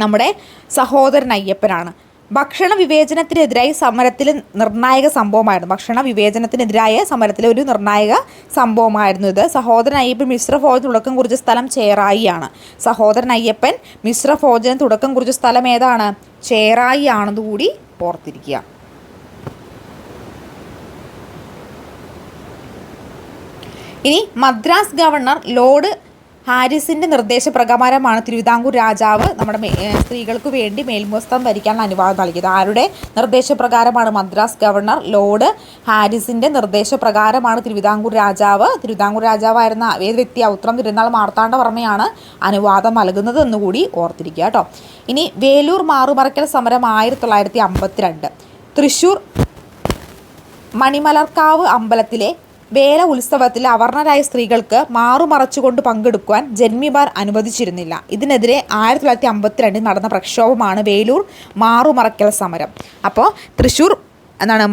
നമ്മുടെ സഹോദരൻ അയ്യപ്പനാണ്. ഭക്ഷണ വിവേചനത്തിനെതിരായി സമരത്തിൽ നിർണായക സംഭവമായിരുന്നു. ഭക്ഷണ വിവേചനത്തിനെതിരായ സമരത്തിലെ ഒരു നിർണായക സംഭവമായിരുന്നു ഇത്. സഹോദരൻ അയ്യപ്പൻ മിശ്രഭോജനം തുടക്കം കുറിച്ച സ്ഥലം ചേറായിയാണ്. സഹോദരൻ അയ്യപ്പൻ മിശ്രഭോജനം തുടക്കം കുറിച്ച സ്ഥലം ഏതാണ്? ചേറായി ആണെന്ന് കൂടി ഓർത്തിരിക്കുക. ഇനി മദ്രാസ് ഗവർണർ ലോർഡ് ഹാരിസിൻ്റെ നിർദ്ദേശപ്രകാരമാണ് തിരുവിതാംകൂർ രാജാവ് നമ്മുടെ സ്ത്രീകൾക്ക് വേണ്ടി മേൽവസ്ത്രം ധരിക്കാനുള്ള അനുവാദം നൽകിയത്. ആരുടെ നിർദ്ദേശപ്രകാരമാണ്? മദ്രാസ് ഗവർണർ ലോർഡ് ഹാരിസിൻ്റെ നിർദ്ദേശപ്രകാരമാണ് തിരുവിതാംകൂർ രാജാവായിരുന്ന ഏത് വ്യക്തിയാണ്? ഉത്രം തിരുനാൾ മാർത്താണ്ഡവർമ്മയാണ് അനുവാദം നൽകുന്നത് എന്നുകൂടി ഓർത്തിരിക്കുക കേട്ടോ. ഇനി വേലൂർ മാറുമറയ്ക്കൽ സമരം 1952. തൃശ്ശൂർ മണിമലർക്കാവ് അമ്പലത്തിലെ വേല ഉത്സവത്തിൽ അവർണരായ സ്ത്രീകൾക്ക് മാറുമറച്ചുകൊണ്ട് പങ്കെടുക്കുവാൻ ജന്മിമാർ അനുവദിച്ചിരുന്നില്ല. ഇതിനെതിരെ 1952 നടന്ന പ്രക്ഷോഭമാണ് വേലൂർ മാറുമറയ്ക്കൽ സമരം. അപ്പോൾ തൃശ്ശൂർ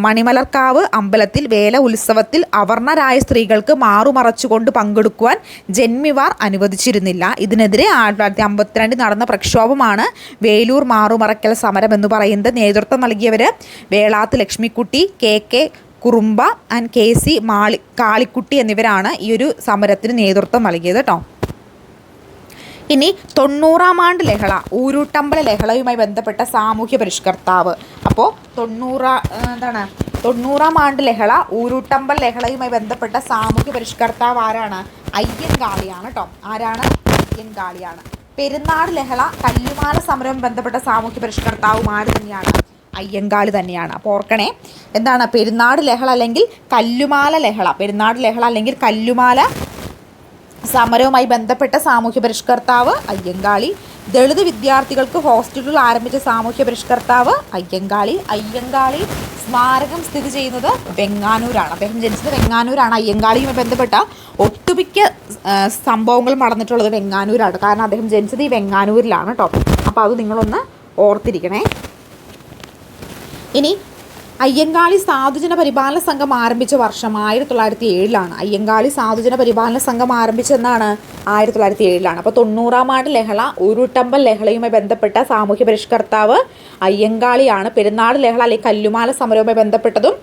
മണിമലർക്കാവ് അമ്പലത്തിൽ വേല ഉത്സവത്തിൽ അവർണരായ സ്ത്രീകൾക്ക് മാറുമറച്ചുകൊണ്ട് പങ്കെടുക്കുവാൻ ജന്മിമാർ അനുവദിച്ചിരുന്നില്ല. ഇതിനെതിരെ 1952 നടന്ന പ്രക്ഷോഭമാണ് വേലൂർ മാറുമറയ്ക്കൽ സമരം എന്ന് പറയുന്നത്. നേതൃത്വം നൽകിയവർ വേളാത്ത് Lakshmikutty, K Kurumba and KC Kalikutty എന്നിവരാണ് ഈ ഒരു സമരത്തിന് നേതൃത്വം നൽകിയത് കേട്ടോ. ഇനി 90-ാം ആണ്ട് ലഹള, ഊരൂട്ടമ്പല ലഹളയുമായി ബന്ധപ്പെട്ട സാമൂഹ്യ പരിഷ്കർത്താവ്. അപ്പോൾ 90-ാം ആണ്ട് ലഹള, ഊരൂട്ടമ്പൽ ലഹളയുമായി ബന്ധപ്പെട്ട സാമൂഹ്യ പരിഷ്കർത്താവ് ആരാണ്? അയ്യൻകാളിയാണ് കേട്ടോ. ആരാണ്? അയ്യൻകാളിയാണ്. പെരുന്നാട് ലഹള, കല്ലുമാല സമരവും ബന്ധപ്പെട്ട സാമൂഹ്യ പരിഷ്കർത്താവും ആര് തന്നെയാണ്? അയ്യങ്കാളി തന്നെയാണ്. അപ്പോൾ ഓർക്കണേ, എന്താണ് പെരുന്നാട് ലഹള അല്ലെങ്കിൽ കല്ലുമാല ലഹള? പെരുന്നാട് ലഹള അല്ലെങ്കിൽ കല്ലുമാല സമരവുമായി ബന്ധപ്പെട്ട സാമൂഹ്യ പരിഷ്കർത്താവ് അയ്യങ്കാളി. ദളിത് വിദ്യാർത്ഥികൾക്ക് ഹോസ്റ്റലുകൾ ആരംഭിച്ച സാമൂഹ്യ പരിഷ്കർത്താവ് അയ്യങ്കാളി. അയ്യങ്കാളി സ്മാരകം സ്ഥിതി ചെയ്യുന്നത് വെങ്ങാനൂരാണ്. അദ്ദേഹം ജനിച്ചത് വെങ്ങാനൂരാണ്. അയ്യങ്കാളിയുമായി ബന്ധപ്പെട്ട ഒട്ടുമിക്ക സംഭവങ്ങളും നടന്നിട്ടുള്ളത് വെങ്ങാനൂരാണ്. കാരണം അദ്ദേഹം ജനിച്ചത് ഈ വെങ്ങാനൂരിലാണ് കേട്ടോ. അപ്പോൾ അത് നിങ്ങളൊന്ന് ഓർത്തിരിക്കണേ. ഇനി അയ്യങ്കാളി സാധുജന പരിപാലന സംഘം ആരംഭിച്ച വർഷം 1907 അയ്യങ്കാളി സാധുജന പരിപാലന സംഘം ആരംഭിച്ചെന്നാണ് 1907. അപ്പോൾ 90-ാം ആണ്ട് ലഹള, ഊരൂട്ടമ്പൽ ലഹളയുമായി ബന്ധപ്പെട്ട സാമൂഹ്യ പരിഷ്കർത്താവ് അയ്യങ്കാളിയാണ്. പെരുന്നാട് ലഹള അല്ലെങ്കിൽ കല്ലുമാല സമരവുമായി ബന്ധപ്പെട്ടതും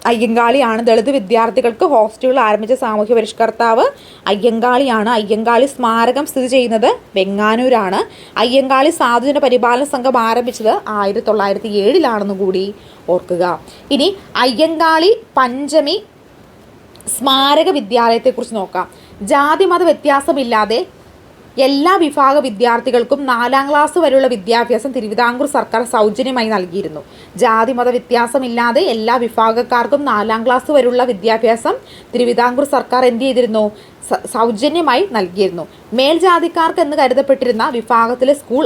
അയ്യങ്കാളിയാണ്. ദളിത് വിദ്യാർത്ഥികൾക്ക് ഹോസ്റ്റലുകൾ ആരംഭിച്ച സാമൂഹ്യ പരിഷ്കർത്താവ് അയ്യങ്കാളിയാണ്. അയ്യങ്കാളി സ്മാരകം സ്ഥിതി ചെയ്യുന്നത് വെങ്ങാനൂരാണ്. അയ്യങ്കാളി സാധുജന പരിപാലന സംഘം ആരംഭിച്ചത് 1907 കൂടി ഓർക്കുക. ഇനി അയ്യങ്കാളി പഞ്ചമി സ്മാരക വിദ്യാലയത്തെക്കുറിച്ച് നോക്കാം. ജാതി മത വ്യത്യാസമില്ലാതെ എല്ലാ വിഭാഗ വിദ്യാർത്ഥികൾക്കും 4-ാം ക്ലാസ് വരെയുള്ള വിദ്യാഭ്യാസം തിരുവിതാംകൂർ സർക്കാർ സൗജന്യമായി നൽകിയിരുന്നു. ജാതി മത വ്യത്യാസമില്ലാതെ എല്ലാ വിഭാഗക്കാർക്കും 4-ാം ക്ലാസ് വരെയുള്ള വിദ്യാഭ്യാസം തിരുവിതാംകൂർ സർക്കാർ എന്ത് ചെയ്തിരുന്നു? സൗജന്യമായി നൽകിയിരുന്നു. മേൽജാതിക്കാർക്ക് എന്ന് കരുതപ്പെട്ടിരുന്ന വിഭാഗത്തിലെ സ്കൂൾ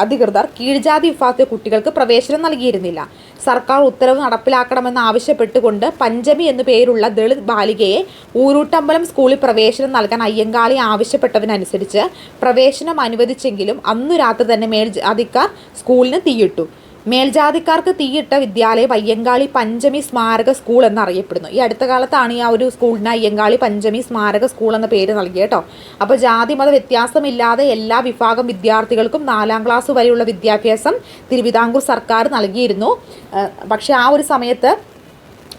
അധികൃതർ കീഴ്ജാതി വിഭാഗത്തിലെ കുട്ടികൾക്ക് പ്രവേശനം നൽകിയിരുന്നില്ല. സർക്കാർ ഉത്തരവ് നടപ്പിലാക്കണമെന്ന് ആവശ്യപ്പെട്ടുകൊണ്ട് പഞ്ചമി എന്നു പേരുള്ള ദളിത് ബാലികയെ ഊരൂട്ടമ്പലം സ്കൂളിൽ പ്രവേശനം നൽകാൻ അയ്യങ്കാളി ആവശ്യപ്പെട്ടതിനനുസരിച്ച് പ്രവേശനം അനുവദിച്ചെങ്കിലും അന്നു രാത്രി തന്നെ മേൽജാതിക്കാർ സ്കൂളിന് തീയിട്ടു. മേൽജാതിക്കാർക്ക് തീയിട്ട വിദ്യാലയം അയ്യങ്കാളി പഞ്ചമി സ്മാരക സ്കൂൾ എന്നറിയപ്പെടുന്നു. ഈ അടുത്ത കാലത്താണ് ഈ ആ ഒരു സ്കൂളിന് അയ്യങ്കാളി പഞ്ചമി സ്മാരക സ്കൂൾ എന്ന പേര് നൽകിയത് കേട്ടോ. അപ്പോൾ ജാതി മത വ്യത്യാസമില്ലാതെ എല്ലാ വിഭാഗം വിദ്യാർത്ഥികൾക്കും 4-ാം ക്ലാസ് വരെയുള്ള വിദ്യാഭ്യാസം തിരുവിതാംകൂർ സർക്കാർ നൽകിയിരുന്നു. പക്ഷേ ആ ഒരു സമയത്ത്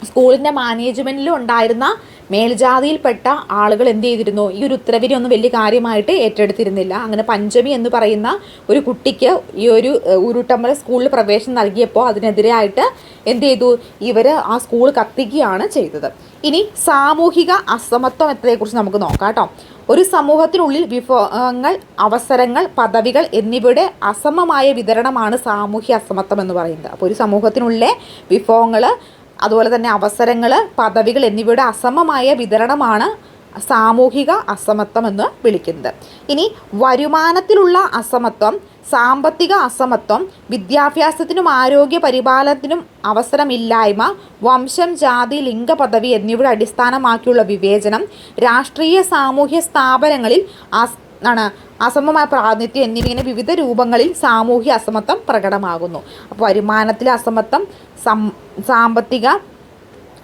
സ്കൂളിൻ്റെ മാനേജ്മെൻറ്റിലും ഉണ്ടായിരുന്ന മേൽജാതിയിൽപ്പെട്ട ആളുകൾ എന്ത് ചെയ്തിരുന്നു? ഈ ഒരു ഉത്തരവിനെ ഒന്നും വലിയ കാര്യമായിട്ട് ഏറ്റെടുത്തിരുന്നില്ല. അങ്ങനെ പഞ്ചമി എന്ന് പറയുന്ന ഒരു കുട്ടിക്ക് ഈ ഒരു ഊരൂട്ടമ്പലം സ്കൂളിൽ പ്രവേശനം നൽകിയപ്പോൾ അതിനെതിരായിട്ട് എന്ത് ചെയ്തു? ഇവർ ആ സ്കൂൾ കത്തിക്കുകയാണ് ചെയ്തത്. ഇനി സാമൂഹിക അസമത്വത്തെക്കുറിച്ച് നമുക്ക് നോക്കാം കേട്ടോ. ഒരു സമൂഹത്തിനുള്ളിൽ വിഭവങ്ങൾ, അവസരങ്ങൾ, പദവികൾ എന്നിവയുടെ അസമമായ വിതരണമാണ് സാമൂഹ്യ അസമത്വം എന്ന് പറയുന്നത്. അപ്പോൾ ഒരു സമൂഹത്തിനുള്ളിലെ വിഭവങ്ങൾ, അതുപോലെ തന്നെ അവസരങ്ങൾ, പദവികൾ എന്നിവയുടെ അസമമായ വിതരണമാണ് സാമൂഹിക അസമത്വം എന്ന് വിളിക്കുന്നത്. ഇനി വരുമാനത്തിലുള്ള അസമത്വം, സാമ്പത്തിക അസമത്വം, വിദ്യാഭ്യാസത്തിനും ആരോഗ്യ പരിപാലനത്തിനും അവസരമില്ലായ്മ, വംശം, ജാതി, ലിംഗപദവി എന്നിവയുടെ അടിസ്ഥാനമാക്കിയുള്ള വിവേചനം, രാഷ്ട്രീയ സാമൂഹ്യ സ്ഥാപനങ്ങളിൽ അസമമായ പ്രാതിനിധ്യം എന്നിങ്ങനെ വിവിധ രൂപങ്ങളിൽ സാമൂഹ്യ അസമത്വം പ്രകടമാകുന്നു. അപ്പോൾ വരുമാനത്തിലെ അസമത്വം, സാമ്പത്തിക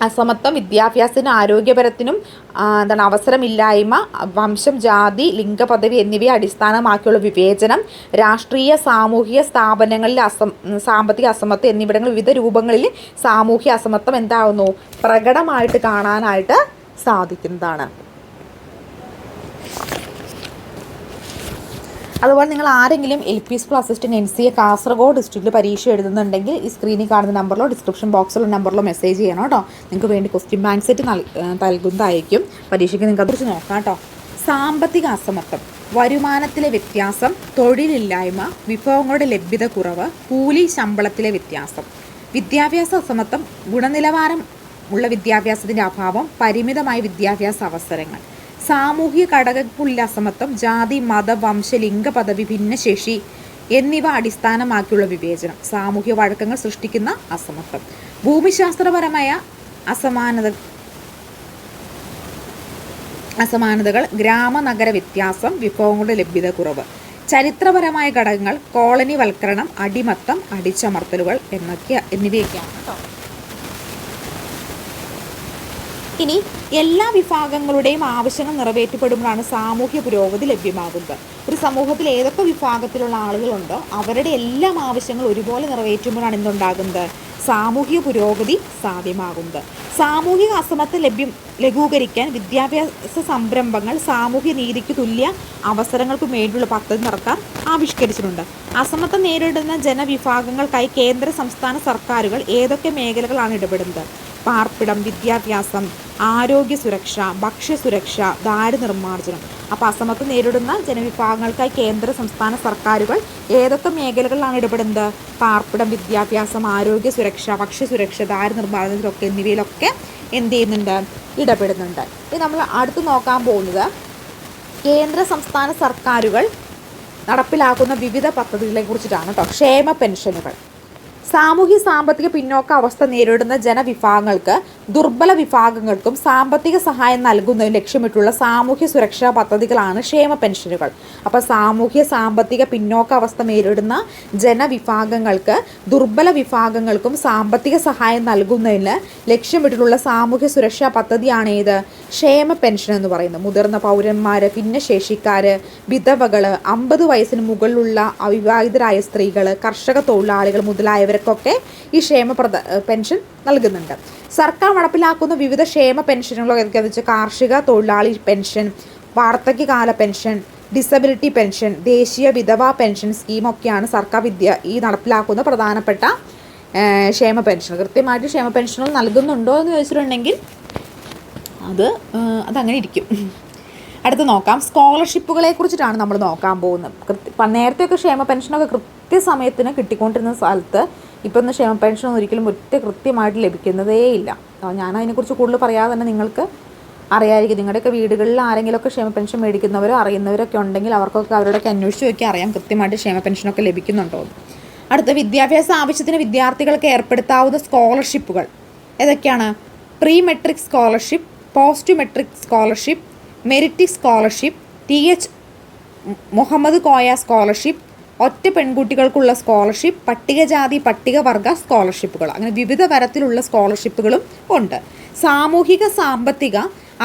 അസമത്വം, വിദ്യാഭ്യാസത്തിനും ആരോഗ്യപരത്തിനും അവസരമില്ലായ്മ, വംശം, ജാതി, ലിംഗപദവി എന്നിവയെ അടിസ്ഥാനമാക്കിയുള്ള വിവേചനം, രാഷ്ട്രീയ സാമൂഹിക സ്ഥാപനങ്ങളിലെ സാമ്പത്തിക അസമത്വം എന്നിവിടങ്ങളിൽ വിവിധ രൂപങ്ങളിൽ സാമൂഹ്യ അസമത്വം എന്താകുന്നു? പ്രകടമായിട്ട് കാണാനായിട്ട് സാധിക്കുന്നതാണ്. അതുപോലെ നിങ്ങൾ ആരെങ്കിലും LP school assistant NCA Kasaragod ഡിസ്ട്രിക്റ്റിൽ പരീക്ഷ എഴുതുന്നുണ്ടെങ്കിൽ ഈ സ്ക്രീനിൽ കാണുന്ന നമ്പറിലോ ഡിസ്ക്രിപ്ഷൻ ബോക്സിലോ നമ്പറിലോ മെസ്സേജ് ചെയ്യണം കേട്ടോ. നിങ്ങൾക്ക് വേണ്ടി ക്വസ്റ്റ്യൻ ബാങ്ക് സെറ്റ് നൽകുന്നതായിരിക്കും. പരീക്ഷയ്ക്ക് നിങ്ങൾക്ക് അതറിച്ച് നോക്കാം കേട്ടോ. സാമ്പത്തിക അസമത്വം, വരുമാനത്തിലെ വ്യത്യാസം, തൊഴിലില്ലായ്മ, വിഭവങ്ങളുടെ ലഭ്യത കുറവ്, കൂലി ശമ്പളത്തിലെ വ്യത്യാസം. വിദ്യാഭ്യാസ അസമത്വം, ഗുണനിലവാരം ഉള്ള വിദ്യാഭ്യാസത്തിൻ്റെ അഭാവം, പരിമിതമായ വിദ്യാഭ്യാസ അവസരങ്ങൾ. സാമൂഹിക ഘടകങ്ങൾക്കുള്ള അസമത്വം, ജാതി, മത, വംശ, ലിംഗ, പദവി, ഭിന്നശേഷി എന്നിവ അടിസ്ഥാനമാക്കിയുള്ള വിവേചനം. സാമൂഹ്യ വഴക്കങ്ങൾ സൃഷ്ടിക്കുന്ന അസമത്വം. ഭൂമിശാസ്ത്രപരമായ അസമാനതകൾ, ഗ്രാമ-നഗര വ്യത്യാസം, വിഭവങ്ങളുടെ ലഭ്യത കുറവ്. ചരിത്രപരമായ ഘടകങ്ങൾ, കോളനിവൽക്കരണം, അടിമത്തം, അടിച്ചമർത്തലുകൾ എന്നിവയൊക്കെയാണ് കേട്ടോ. ഇനി എല്ലാ വിഭാഗങ്ങളുടെയും ആവശ്യങ്ങൾ നിറവേറ്റപ്പെടുമ്പോഴാണ് സാമൂഹ്യ പുരോഗതി ലഭ്യമാകുന്നത്. ഒരു സമൂഹത്തിൽ ഏതൊക്കെ വിഭാഗത്തിലുള്ള ആളുകളുണ്ടോ അവരുടെ എല്ലാം ആവശ്യങ്ങൾ ഒരുപോലെ നിറവേറ്റുമ്പോഴാണ് എന്തുണ്ടാകുന്നത്? സാമൂഹ്യ പുരോഗതി സാധ്യമാകുന്നത്. സാമൂഹിക അസമത്വം ലഘൂകരിക്കാൻ വിദ്യാഭ്യാസ സംരംഭങ്ങൾ സാമൂഹ്യ നീതിക്ക് തുല്യ അവസരങ്ങൾക്ക് വേണ്ടിയുള്ള പദ്ധതി സർക്കാർ ആവിഷ്കരിച്ചിട്ടുണ്ട്. അസമത്വം നേരിടുന്ന ജനവിഭാഗങ്ങൾക്കായി കേന്ദ്ര സംസ്ഥാന സർക്കാരുകൾ ഏതൊക്കെ മേഖലകളാണ് ഇടപെടുന്നത്? പാർപ്പിടം, വിദ്യാഭ്യാസം, ആരോഗ്യ സുരക്ഷ, ഭക്ഷ്യസുരക്ഷ, ദാരിദ്ര്യ നിർമ്മാർജ്ജനം. അപ്പോൾ അസമത്വം നേരിടുന്ന ജനവിഭാഗങ്ങൾക്കായി കേന്ദ്ര സംസ്ഥാന സർക്കാരുകൾ ഏതൊക്കെ മേഖലകളിലാണ് ഇടപെടുന്നത്? പാർപ്പിടം, വിദ്യാഭ്യാസം, ആരോഗ്യ സുരക്ഷ, ഭക്ഷ്യസുരക്ഷ, ദാരിദ്ര്യ നിർമ്മാർജ്ജനത്തിലൊക്കെ എന്നിവയിലൊക്കെ എന്ത് ചെയ്യുന്നുണ്ട്? ഇടപെടുന്നുണ്ട്. ഇത് നമ്മൾ അടുത്ത് നോക്കാൻ പോകുന്നത് കേന്ദ്ര സംസ്ഥാന സർക്കാരുകൾ നടപ്പിലാക്കുന്ന വിവിധ പദ്ധതികളെ കുറിച്ചിട്ടാണ് കേട്ടോ. ക്ഷേമ പെൻഷനുകൾ. സാമൂഹ്യ സാമ്പത്തിക പിന്നോക്ക അവസ്ഥ നേരിടുന്ന ജനവിഭാഗങ്ങൾക്ക് ദുർബല വിഭാഗങ്ങൾക്കും സാമ്പത്തിക സഹായം നൽകുന്നതിന് ലക്ഷ്യമിട്ടുള്ള സാമൂഹ്യ സുരക്ഷാ പദ്ധതികളാണ് ക്ഷേമ പെൻഷനുകൾ. അപ്പോൾ സാമൂഹ്യ സാമ്പത്തിക പിന്നോക്ക അവസ്ഥ നേരിടുന്ന ജനവിഭാഗങ്ങൾക്ക് ദുർബല വിഭാഗങ്ങൾക്കും സാമ്പത്തിക സഹായം നൽകുന്നതിന് ലക്ഷ്യമിട്ടുള്ള സാമൂഹ്യ സുരക്ഷാ പദ്ധതിയാണ് ഏത്? ക്ഷേമ പെൻഷൻ എന്ന് പറയുന്നത്. മുതിർന്ന പൗരന്മാർ, ഭിന്നശേഷിക്കാർ, വിധവകൾ, 50 വയസ്സിന് മുകളിലുള്ള അവിവാഹിതരായ സ്ത്രീകൾ, കർഷക തൊഴിലാളികൾ മുതലായവർക്കൊക്കെ ഈ ക്ഷേമ പെൻഷൻ നൽകുന്നുണ്ട്. സർക്കാർ നടപ്പിലാക്കുന്ന വിവിധ ക്ഷേമ പെൻഷനുകൾ ഏതൊക്കെയാണെന്ന് വെച്ചാൽ കാർഷിക തൊഴിലാളി പെൻഷൻ, വാർദ്ധക്യകാല പെൻഷൻ, ഡിസബിലിറ്റി പെൻഷൻ, ദേശീയ വിധവാ പെൻഷൻ സ്കീമൊക്കെയാണ് സർക്കാർ ഈ നടപ്പിലാക്കുന്ന പ്രധാനപ്പെട്ട ക്ഷേമ പെൻഷൻ. കൃത്യമായിട്ട് ക്ഷേമ പെൻഷനുകൾ നൽകുന്നുണ്ടോ എന്ന് ചോദിച്ചിട്ടുണ്ടെങ്കിൽ അതങ്ങനെ ഇരിക്കും. അടുത്ത് നോക്കാം, സ്കോളർഷിപ്പുകളെ കുറിച്ചിട്ടാണ് നമ്മൾ നോക്കാൻ പോകുന്നത്. നേരത്തെയൊക്കെ ക്ഷേമ പെൻഷനൊക്കെ കൃത്യസമയത്തിന് കിട്ടിക്കൊണ്ടിരുന്ന സ്ഥലത്ത് ഇപ്പം ഇന്ന് ക്ഷേമ പെൻഷൻ ഒരിക്കലും കൃത്യമായിട്ട് ലഭിക്കുന്നതേ ഇല്ല. ഞാൻ അതിനെക്കുറിച്ച് കൂടുതൽ പറയാതെ തന്നെ നിങ്ങൾക്ക് അറിയാമായിരിക്കും. നിങ്ങളുടെയൊക്കെ വീടുകളിൽ ആരെങ്കിലുമൊക്കെ ക്ഷേമ പെൻഷൻ മേടിക്കുന്നവരോ അറിയുന്നവരൊക്കെ ഉണ്ടെങ്കിൽ അവർക്കൊക്കെ അവരോടൊക്കെ അന്വേഷിച്ച് നോക്കി അറിയാം കൃത്യമായിട്ട് ക്ഷേമ പെൻഷനൊക്കെ ലഭിക്കുന്നുണ്ടോ എന്ന്. അടുത്ത വിദ്യാഭ്യാസ ആവശ്യത്തിന് വിദ്യാർത്ഥികൾക്ക് ഏർപ്പെടുത്താവുന്ന സ്കോളർഷിപ്പുകൾ ഏതൊക്കെയാണ്? Pre matric scholarship, post matric scholarship, merit scholarship, TH Muhammad Koya scholarship, ഒറ്റ പെൺകുട്ടികൾക്കുള്ള സ്കോളർഷിപ്പ്, പട്ടികജാതി പട്ടികവർഗ സ്കോളർഷിപ്പുകൾ. അങ്ങനെ വിവിധ തരത്തിലുള്ള സ്കോളർഷിപ്പുകളും ഉണ്ട്. സാമൂഹിക സാമ്പത്തിക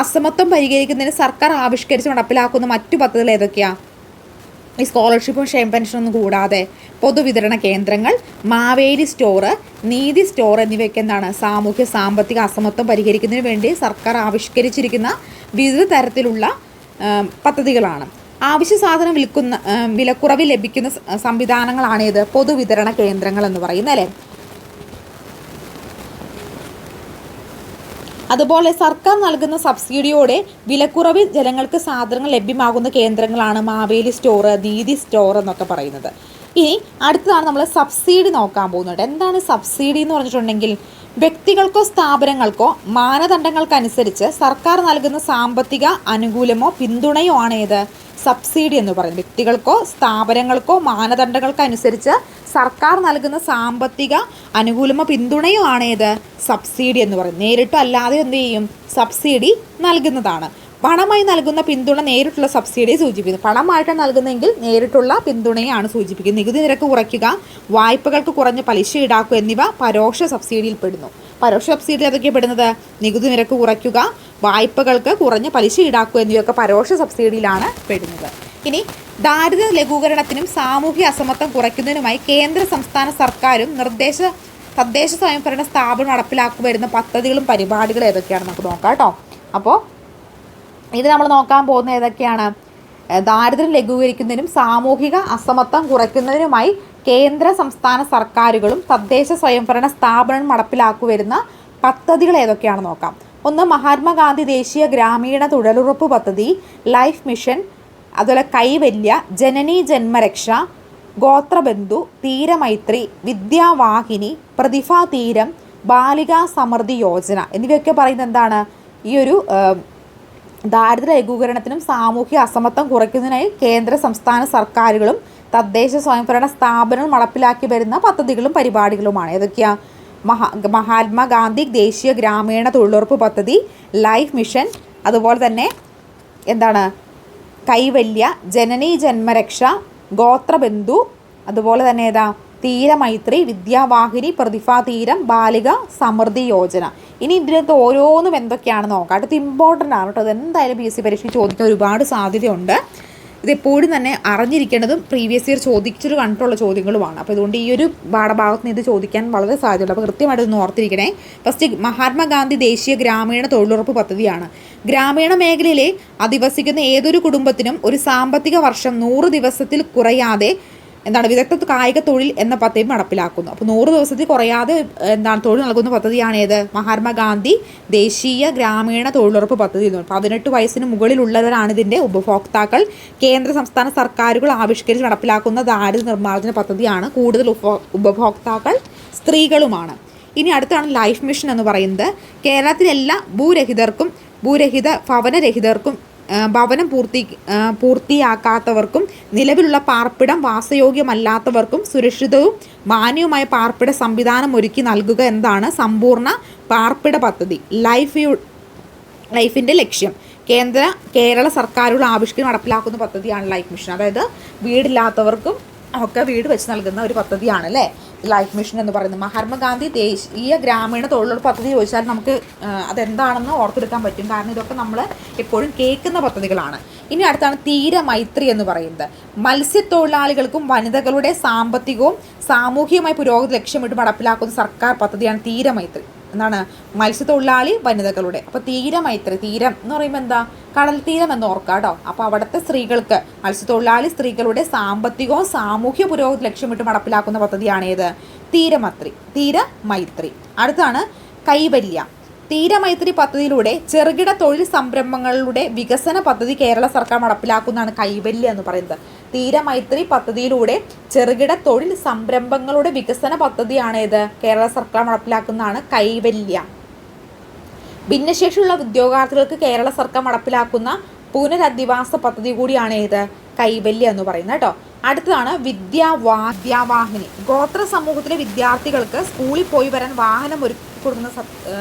അസമത്വം പരിഹരിക്കുന്നതിന് സർക്കാർ ആവിഷ്കരിച്ച് നടപ്പിലാക്കുന്ന മറ്റു പദ്ധതികൾ ഏതൊക്കെയാണ്? ഈ സ്കോളർഷിപ്പും ക്ഷേമ പെൻഷനൊന്നും കൂടാതെ പൊതുവിതരണ കേന്ദ്രങ്ങൾ, മാവേലി സ്റ്റോറ്, നീതി സ്റ്റോർ എന്നിവയൊക്കെ എന്താണ്? സാമൂഹ്യ സാമ്പത്തിക അസമത്വം പരിഹരിക്കുന്നതിന് വേണ്ടി സർക്കാർ ആവിഷ്കരിച്ചിരിക്കുന്ന വിവിധ തരത്തിലുള്ള പദ്ധതികളാണ്. ആവശ്യ സാധനം വിലക്കുറവിൽ ലഭിക്കുന്ന സംവിധാനങ്ങളാണേത്? പൊതുവിതരണ കേന്ദ്രങ്ങൾ എന്ന് പറയുന്നത് അല്ലേ. അതുപോലെ സർക്കാർ നൽകുന്ന സബ്സിഡിയോടെ വിലക്കുറവിൽ ജനങ്ങൾക്ക് സാധനങ്ങൾ ലഭ്യമാകുന്ന കേന്ദ്രങ്ങളാണ് മാവേലി സ്റ്റോർ, നീതി സ്റ്റോർ എന്നൊക്കെ പറയുന്നത്. ഇനി അടുത്തതാണ് നമ്മൾ സബ്സിഡി നോക്കാൻ പോകുന്നത്. എന്താണ് സബ്സിഡി എന്ന് പറഞ്ഞിട്ടുണ്ടെങ്കിൽ വ്യക്തികൾക്കോ സ്ഥാപനങ്ങൾക്കോ മാനദണ്ഡങ്ങൾക്കനുസരിച്ച് സർക്കാർ നൽകുന്ന സാമ്പത്തിക അനുകൂലമോ പിന്തുണയോ ആണ് ഏത്? സബ്സിഡി എന്ന് പറയുന്നത്. വ്യക്തികൾക്കോ സ്ഥാപനങ്ങൾക്കോ മാനദണ്ഡങ്ങൾക്കനുസരിച്ച് സർക്കാർ നൽകുന്ന സാമ്പത്തിക അനുകൂലമോ പിന്തുണയോ ആണ് ഏത്? സബ്സിഡി എന്ന് പറയുന്നത്. നേരിട്ടോ അല്ലാതെ എന്ത് ചെയ്യും? സബ്സിഡി നൽകുന്നതാണ്. പണമായി നൽകുന്ന പിന്തുണ നേരിട്ടുള്ള സബ്സിഡിയെ സൂചിപ്പിക്കുന്നു. പണമായിട്ടാണ് നൽകുന്നതെങ്കിൽ നേരിട്ടുള്ള പിന്തുണയാണ് സൂചിപ്പിക്കുന്നത്. നികുതി നിരക്ക് കുറയ്ക്കുക, വായ്പകൾക്ക് കുറഞ്ഞ പലിശ ഈടാക്കുക എന്നിവ പരോക്ഷ സബ്സിഡിയിൽ പെടുന്നു. പരോക്ഷ സബ്സിഡി അതൊക്കെ പെടുന്നത് നികുതി നിരക്ക് കുറയ്ക്കുക, വായ്പകൾക്ക് കുറഞ്ഞ പലിശ ഈടാക്കുക എന്നിവയൊക്കെ പരോക്ഷ സബ്സിഡിയിലാണ് പെടുന്നത്. ഇനി ദാരിദ്ര്യ ലഘൂകരണത്തിനും സാമൂഹ്യ അസമത്വം കുറയ്ക്കുന്നതിനുമായി കേന്ദ്ര സംസ്ഥാന സർക്കാരും തദ്ദേശ സ്വയംഭരണ സ്ഥാപനം നടപ്പിലാക്കി വരുന്ന പദ്ധതികളും പരിപാടികളും ഏതൊക്കെയാണ് നമുക്ക് നോക്കാം കേട്ടോ. അപ്പോൾ ഇത് നമ്മൾ നോക്കാൻ പോകുന്ന ഏതൊക്കെയാണ്? ദാരിദ്ര്യം ലഘൂകരിക്കുന്നതിനും സാമൂഹിക അസമത്വം കുറയ്ക്കുന്നതിനുമായി കേന്ദ്ര സംസ്ഥാന സർക്കാരുകളും തദ്ദേശ സ്വയംഭരണ സ്ഥാപനം നടപ്പിലാക്കി വരുന്ന പദ്ധതികൾ ഏതൊക്കെയാണ് നോക്കാം. ഒന്ന്, മഹാത്മാഗാന്ധി ദേശീയ ഗ്രാമീണ തൊഴിലുറപ്പ് പദ്ധതി, ലൈഫ് മിഷൻ, അതുപോലെ കൈവല്യ, ജനനി ജന്മരക്ഷ, ഗോത്രബന്ധു, തീരമൈത്രി, വിദ്യാവാഹിനി, പ്രതിഭാ തീരം, ബാലികാ സമൃദ്ധി യോജന എന്നിവയൊക്കെ പറയുന്നത് എന്താണ്? ഈ ഒരു ദാരിദ്ര്യ ലഘൂകരണത്തിനും സാമൂഹ്യ അസമത്വം കുറയ്ക്കുന്നതിനായി കേന്ദ്ര സംസ്ഥാന സർക്കാരുകളും തദ്ദേശ സ്വയംഭരണ സ്ഥാപനവും നടപ്പിലാക്കി വരുന്ന പദ്ധതികളും പരിപാടികളുമാണ്. ഏതൊക്കെയാണ്? മഹാത്മാഗാന്ധി ദേശീയ ഗ്രാമീണ തൊഴിലുറപ്പ് പദ്ധതി, ലൈഫ് മിഷൻ, അതുപോലെ തന്നെ എന്താണ്? കൈവല്യ, ജനനി ജന്മരക്ഷ, ഗോത്രബന്ധു, അതുപോലെ തന്നെ ഏതാ? തീരമൈത്രി, വിദ്യാവാഹിനി, പ്രതിഭാ തീരം, ബാലിക സമൃദ്ധി യോജന. ഇനി ഇതിനകത്ത് ഓരോന്നും എന്തൊക്കെയാണെന്ന് നോക്കാം. അടുത്ത് ഇമ്പോർട്ടൻ്റ് ആണ് കേട്ടോ. അതെന്തായാലും PSC പരീക്ഷയ്ക്ക് ചോദിക്കാൻ ഒരുപാട് സാധ്യതയുണ്ട്. ഇതെപ്പോഴും തന്നെ അറിഞ്ഞിരിക്കേണ്ടതും പ്രീവിയസ് ഇയർ ചോദിച്ചൊരു കണ്ടിട്ടുള്ള ചോദ്യങ്ങളുമാണ്. അപ്പോൾ ഇതുകൊണ്ട് ഈ ഒരു പാഠഭാഗത്ത് നിന്ന് ഇത് ചോദിക്കാൻ വളരെ സാധ്യതയുണ്ട്. അപ്പോൾ കൃത്യമായിട്ട് ഒന്ന് ഓർത്തിരിക്കണേ. ഫസ്റ്റ് മഹാത്മാഗാന്ധി ദേശീയ ഗ്രാമീണ തൊഴിലുറപ്പ് പദ്ധതിയാണ്. ഗ്രാമീണ മേഖലയിലെ അധിവസിക്കുന്ന ഏതൊരു കുടുംബത്തിനും ഒരു സാമ്പത്തിക വർഷം 100 ദിവസത്തിൽ കുറയാതെ വിദഗ്ധ കായിക തൊഴിൽ എന്ന പദ്ധതി നടപ്പിലാക്കുന്നു. അപ്പോൾ 100 ദിവസത്തിൽ കുറയാതെ തൊഴിൽ നൽകുന്ന പദ്ധതിയാണ് ഏത്? മഹാത്മാഗാന്ധി ദേശീയ ഗ്രാമീണ തൊഴിലുറപ്പ് പദ്ധതി. 18 വയസ്സിന് മുകളിലുള്ളവരാണ് ഇതിൻ്റെ ഉപഭോക്താക്കൾ. കേന്ദ്ര സംസ്ഥാന സർക്കാരുകൾ ആവിഷ്കരിച്ച് നടപ്പിലാക്കുന്ന ദാരിദ്ര്യ നിർമ്മാർജ്ജന പദ്ധതിയാണ്. കൂടുതൽ ഉപഭോക്താക്കൾ സ്ത്രീകളുമാണ്. ഇനി അടുത്താണ് ലൈഫ് മിഷൻ എന്ന് പറയുന്നത്. കേരളത്തിലെല്ലാ ഭൂരഹിത ഭവനരഹിതർക്കും ഭവനം പൂർത്തിയാക്കാത്തവർക്കും നിലവിലുള്ള പാർപ്പിടം വാസയോഗ്യമല്ലാത്തവർക്കും സുരക്ഷിതവും മാന്യവുമായ പാർപ്പിട സംവിധാനം ഒരുക്കി നൽകുക എന്നതാണ് സമ്പൂർണ്ണ പാർപ്പിട പദ്ധതി. ലൈഫിൻ്റെ ലക്ഷ്യം. കേരള സർക്കാരുകൾ ആവിഷ്കരിച്ച് നടപ്പിലാക്കുന്ന പദ്ധതിയാണ് ലൈഫ് മിഷൻ. അതായത് വീടില്ലാത്തവർക്കും ഒക്കെ വീട് വെച്ച് നൽകുന്ന ഒരു പദ്ധതിയാണ് അല്ലേ ലൈഫ് മിഷൻ എന്ന് പറയുന്നത്. മഹാത്മാഗാന്ധി ദേശീയ ഗ്രാമീണ തൊഴിലുറപ്പ് പദ്ധതി ചോദിച്ചാൽ നമുക്ക് അതെന്താണെന്ന് ഓർത്തെടുക്കാൻ പറ്റും. കാരണം ഇതൊക്കെ നമ്മൾ എപ്പോഴും കേൾക്കുന്ന പദ്ധതികളാണ്. ഇനി അടുത്താണ് തീരമൈത്രി എന്ന് പറയുന്നത്. മത്സ്യത്തൊഴിലാളികൾക്കും വനിതകളുടെ സാമ്പത്തികവും സാമൂഹികമായ പുരോഗതി ലക്ഷ്യമിട്ട് നടപ്പിലാക്കുന്ന സർക്കാർ പദ്ധതിയാണ് തീരമൈത്രി. മത്സ്യത്തൊഴിലാളി വനിതകളുടെ. അപ്പോൾ തീരമൈത്രി, തീരം എന്ന് പറയുമ്പോൾ എന്താ? കടൽ തീരം എന്ന് ഓർക്കുക കേട്ടോ. അപ്പോൾ അവിടുത്തെ സ്ത്രീകൾക്ക്, മത്സ്യത്തൊഴിലാളി സ്ത്രീകളുടെ സാമ്പത്തികവും സാമൂഹ്യ പുരോഗതി ലക്ഷ്യമിട്ട് നടപ്പിലാക്കുന്ന പദ്ധതിയാണ് ഏത്? തീരമൈത്രി. അടുത്താണ് കൈവല്യ. തീരമൈത്രി പദ്ധതിയിലൂടെ ചെറുകിട തൊഴിൽ സംരംഭങ്ങളുടെ വികസന പദ്ധതി കേരള സർക്കാർ നടപ്പിലാക്കുന്നതാണ് കൈവല്യ എന്ന് പറയുന്നത്. തീരമൈത്രി പദ്ധതിയിലൂടെ ചെറുകിട തൊഴിൽ സംരംഭങ്ങളുടെ വികസന പദ്ധതിയാണ് ഏത്? കേരള സർക്കാർ നടപ്പിലാക്കുന്നതാണ് കൈവല്യ. ഭിന്നശേഷിയുള്ള ഉദ്യോഗാർത്ഥികൾക്ക് കേരള സർക്കാർ നടപ്പിലാക്കുന്ന പുനരധിവാസ പദ്ധതി കൂടിയാണ് ഏത്? കൈവല്യ എന്ന് പറയുന്നത് കേട്ടോ. അടുത്തതാണ് വിദ്യാവാഹിനി. ഗോത്ര സമൂഹത്തിലെ വിദ്യാർത്ഥികൾക്ക് സ്കൂളിൽ പോയി വരാൻ വാഹനം ഒരുക്കി കൊടുക്കുന്ന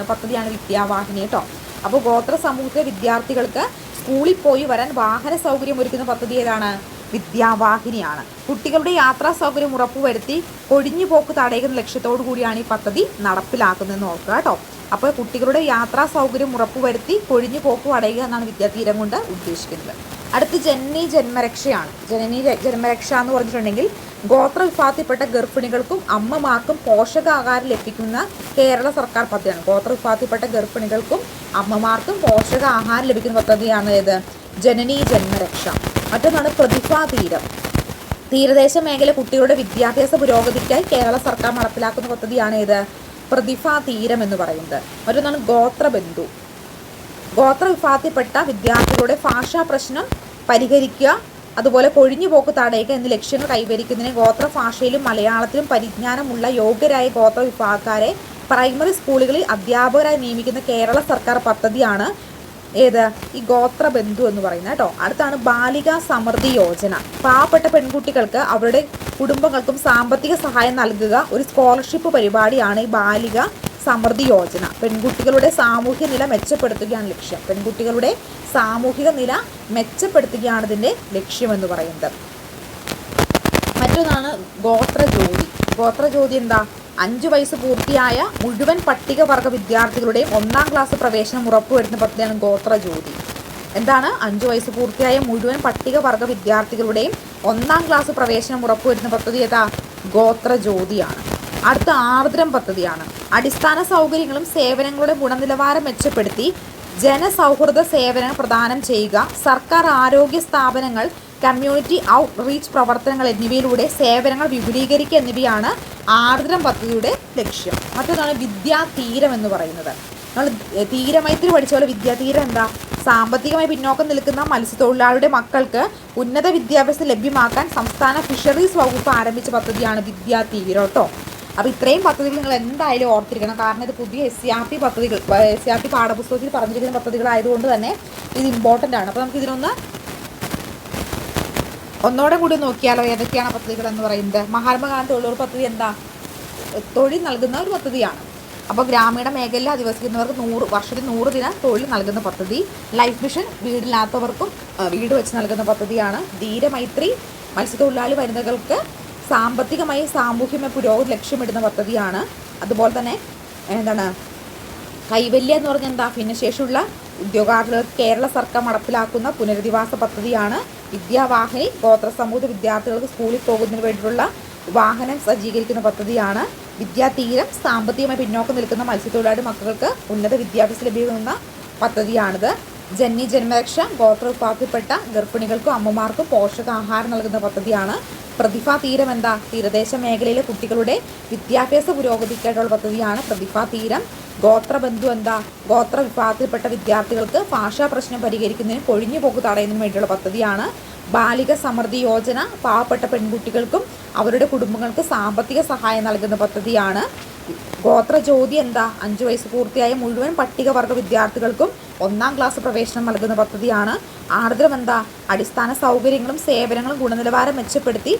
പദ്ധതിയാണ് വിദ്യാവാഹിനി കേട്ടോ. അപ്പോൾ ഗോത്ര സമൂഹത്തിലെ വിദ്യാർത്ഥികൾക്ക് സ്കൂളിൽ പോയി വരാൻ വാഹന സൗകര്യം ഒരുക്കുന്ന പദ്ധതി ഏതാണ്? വിദ്യാവാഹിനിയാണ്. കുട്ടികളുടെ യാത്രാ സൗകര്യം ഉറപ്പുവരുത്തി കൊഴിഞ്ഞു പോക്ക് തടയുന്ന ലക്ഷ്യത്തോടു കൂടിയാണ് ഈ പദ്ധതി നടപ്പിലാക്കുന്നതെന്ന് ഓർക്കുക കേട്ടോ. അപ്പോൾ കുട്ടികളുടെ യാത്രാ സൗകര്യം ഉറപ്പുവരുത്തി കൊഴിഞ്ഞു പോക്ക് തടയുക എന്നാണ് വിദ്യാതീരം കൊണ്ട് ഉദ്ദേശിക്കുന്നത്. അടുത്ത് ജനനി ജന്മരക്ഷയാണ്. ജനനി ജന്മരക്ഷ എന്ന് പറഞ്ഞിട്ടുണ്ടെങ്കിൽ ഗോത്ര വിഭാഗത്തിൽപ്പെട്ട ഗർഭിണികൾക്കും അമ്മമാർക്കും പോഷകാഹാരം ലഭിക്കുന്ന കേരള സർക്കാർ പദ്ധതിയാണ്. ഗോത്ര വിഭാഗത്തിൽപ്പെട്ട ഗർഭിണികൾക്കും അമ്മമാർക്കും പോഷകാഹാരം ലഭിക്കുന്ന പദ്ധതിയാണ് ഏത്? ജനനി ജന്മരക്ഷ. മറ്റൊന്നാണ് പ്രതിഭാതീരം. തീരദേശ മേഖല കുട്ടികളുടെ വിദ്യാഭ്യാസ പുരോഗതിക്കായി കേരള സർക്കാർ നടപ്പിലാക്കുന്ന പദ്ധതിയാണ് ഏത്? പ്രതിഭാതീരം എന്ന് പറയുന്നത്. മറ്റൊന്നാണ് ഗോത്രബന്ധു. ഗോത്ര വിഭാഗത്തിൽപ്പെട്ട വിദ്യാർത്ഥികളുടെ ഭാഷാ പ്രശ്നം പരിഹരിക്കുക, അതുപോലെ കൊഴിഞ്ഞു പോക്ക് തടയുക എന്നീ ലക്ഷ്യങ്ങൾ കൈവരിക്കുന്നതിന് ഗോത്ര ഭാഷയിലും മലയാളത്തിലും പരിജ്ഞാനമുള്ള യോഗ്യരായ ഗോത്ര വിഭാഗക്കാരെ പ്രൈമറി സ്കൂളുകളിൽ അധ്യാപകരായി നിയമിക്കുന്ന കേരള സർക്കാർ പദ്ധതിയാണ് ഏത്? ഈ ഗോത്രബന്ധു എന്ന് പറയുന്നത് കേട്ടോ. അടുത്താണ് ബാലികാ സമൃദ്ധി യോജന. പാവപ്പെട്ട പെൺകുട്ടികൾക്ക് അവരുടെ കുടുംബങ്ങൾക്കും സാമ്പത്തിക സഹായം നൽകുക ഒരു സ്കോളർഷിപ്പ് പരിപാടിയാണ് ഈ ബാലിക സമൃദ്ധി യോജന. പെൺകുട്ടികളുടെ സാമൂഹ്യ നില മെച്ചപ്പെടുത്തുകയാണ് ലക്ഷ്യം. പെൺകുട്ടികളുടെ സാമൂഹിക നില മെച്ചപ്പെടുത്തുകയാണ് ഇതിൻ്റെ ലക്ഷ്യമെന്ന് പറയുന്നത്. മറ്റൊന്നാണ് ഗോത്രജ്യോതി. ഗോത്രജ്യോതി എന്താ? 5 വയസ്സ് പൂർത്തിയായ മുഴുവൻ പട്ടികവർഗ വിദ്യാർത്ഥികളുടെയും 1-ാം ക്ലാസ് പ്രവേശനം ഉറപ്പുവരുത്തുന്ന പദ്ധതിയാണ് ഗോത്രജ്യോതി. എന്താണ്? 5 വയസ്സ് പൂർത്തിയായ മുഴുവൻ പട്ടികവർഗ വിദ്യാർത്ഥികളുടെയും 1-ാം ക്ലാസ് പ്രവേശനം ഉറപ്പുവരുത്തുന്ന പദ്ധതി ഏതാ? ഗോത്രജ്യോതിയാണ്. അടുത്ത ആർദ്രം പദ്ധതിയാണ്. അടിസ്ഥാന സൗകര്യങ്ങളും സേവനങ്ങളുടെ ഗുണനിലവാരം മെച്ചപ്പെടുത്തി ജനസൗഹൃദ സേവനങ്ങൾ പ്രദാനം ചെയ്യുക, സർക്കാർ ആരോഗ്യ സ്ഥാപനങ്ങൾ, കമ്മ്യൂണിറ്റി ഔട്ട് റീച്ച് പ്രവർത്തനങ്ങൾ എന്നിവയിലൂടെ സേവനങ്ങൾ വിപുലീകരിക്കുക എന്നിവയാണ് ആർദ്രം പദ്ധതിയുടെ ലക്ഷ്യം. മറ്റൊന്നാണ് വിദ്യാതീരം എന്ന് പറയുന്നത്. നമ്മൾ തീരമൈത്രി പഠിച്ച പോലെ വിദ്യാതീരം എന്താ? സാമ്പത്തികമായി പിന്നോക്കം നിൽക്കുന്ന മത്സ്യത്തൊഴിലാളിയുടെ മക്കൾക്ക് ഉന്നത വിദ്യാഭ്യാസം ലഭ്യമാക്കാൻ സംസ്ഥാന ഫിഷറീസ് വകുപ്പ് ആരംഭിച്ച പദ്ധതിയാണ് വിദ്യാതീരം കേട്ടോ. അപ്പോൾ ഇത്രയും പദ്ധതികൾ നിങ്ങൾ എന്തായാലും ഓർത്തിരിക്കണം. കാരണം ഇത് പുതിയ SCRT പദ്ധതികൾ, SCRT പാഠപുസ്തകത്തിൽ പറഞ്ഞിരിക്കുന്ന പദ്ധതികളായതുകൊണ്ട് തന്നെ ഇത് ഇമ്പോർട്ടൻ്റ് ആണ്. അപ്പോൾ നമുക്ക് ഇതിനൊന്ന് ഒന്നോടെ കൂടി നോക്കിയാലോ ഏതൊക്കെയാണ് പദ്ധതികൾ എന്ന് പറയുന്നത്. മഹാത്മാഗാന്ധി തൊഴിലുറപ്പ് പദ്ധതി എന്താ? തൊഴിൽ നൽകുന്ന ഒരു പദ്ധതിയാണ്. അപ്പോൾ ഗ്രാമീണ മേഖലയിൽ അധിവസിക്കുന്നവർക്ക് വർഷത്തിൽ 100 ദിനം തൊഴിൽ നൽകുന്ന പദ്ധതി. ലൈഫ് മിഷൻ വീടില്ലാത്തവർക്കും വീട് വെച്ച് നൽകുന്ന പദ്ധതിയാണ്. ധീരമൈത്രി മത്സ്യത്തൊഴിലാളി വനിതകൾക്ക് സാമ്പത്തികമായി സാമൂഹ്യമായ പുരോഗതി ലക്ഷ്യമിടുന്ന പദ്ധതിയാണ്. അതുപോലെ തന്നെ കൈവല്യ എന്ന് പറഞ്ഞാൽ എന്താ? ഭിന്നശേഷിയുള്ള ഉദ്യോഗാർത്ഥികൾക്ക് കേരള സർക്കാർ നടപ്പിലാക്കുന്ന പുനരധിവാസ പദ്ധതിയാണ് വിദ്യാവാഹിനി. ഗോത്ര സമൂഹ വിദ്യാർത്ഥികൾക്ക് സ്കൂളിൽ പോകുന്നതിന് വേണ്ടിയിട്ടുള്ള വാഹനം സജ്ജീകരിക്കുന്ന പദ്ധതിയാണ് വിദ്യാതീരം. സാമ്പത്തികമായി പിന്നോക്കം നിൽക്കുന്ന മത്സ്യത്തൊഴിലാളി മക്കൾക്ക് ഉന്നത വിദ്യാഭ്യാസം ലഭിക്കുന്ന പദ്ധതിയാണിത്. ജന്മരക്ഷ ഗോത്ര വിഭാഗത്തിൽപ്പെട്ട ഗർഭിണികൾക്കും അമ്മമാർക്കും പോഷകാഹാരം നൽകുന്ന പദ്ധതിയാണ്. പ്രതിഭാ തീരം തീരദേശ മേഖലയിലെ കുട്ടികളുടെ വിദ്യാഭ്യാസ പുരോഗതിക്കായിട്ടുള്ള പദ്ധതിയാണ് പ്രതിഭാ തീരം. ഗോത്രബന്ധു ഗോത്ര വിഭാഗത്തിൽപ്പെട്ട വിദ്യാർത്ഥികൾക്ക് ഭാഷാ പ്രശ്നം പരിഹരിക്കുന്നതിന് കൊഴിഞ്ഞുപോക്ക് തടയുന്നതിന് വേണ്ടിയുള്ള പദ്ധതിയാണ്. ബാലിക സമൃദ്ധി യോജന പാവപ്പെട്ട പെൺകുട്ടികൾക്കും അവരുടെ കുടുംബങ്ങൾക്ക് സാമ്പത്തിക സഹായം നൽകുന്ന പദ്ധതിയാണ്. ഗോത്രജ്യോതി 5 വയസ്സ് പൂർത്തിയായ മുഴുവൻ പട്ടികവർഗ വിദ്യാർത്ഥികൾക്കും 1-ാം ക്ലാസ് പ്രവേശനം നൽകുന്ന പദ്ധതിയാണ്. ആർദ്രം അടിസ്ഥാന സൗകര്യങ്ങളും സേവനങ്ങളും ഗുണനിലവാരം മെച്ചപ്പെടുത്തി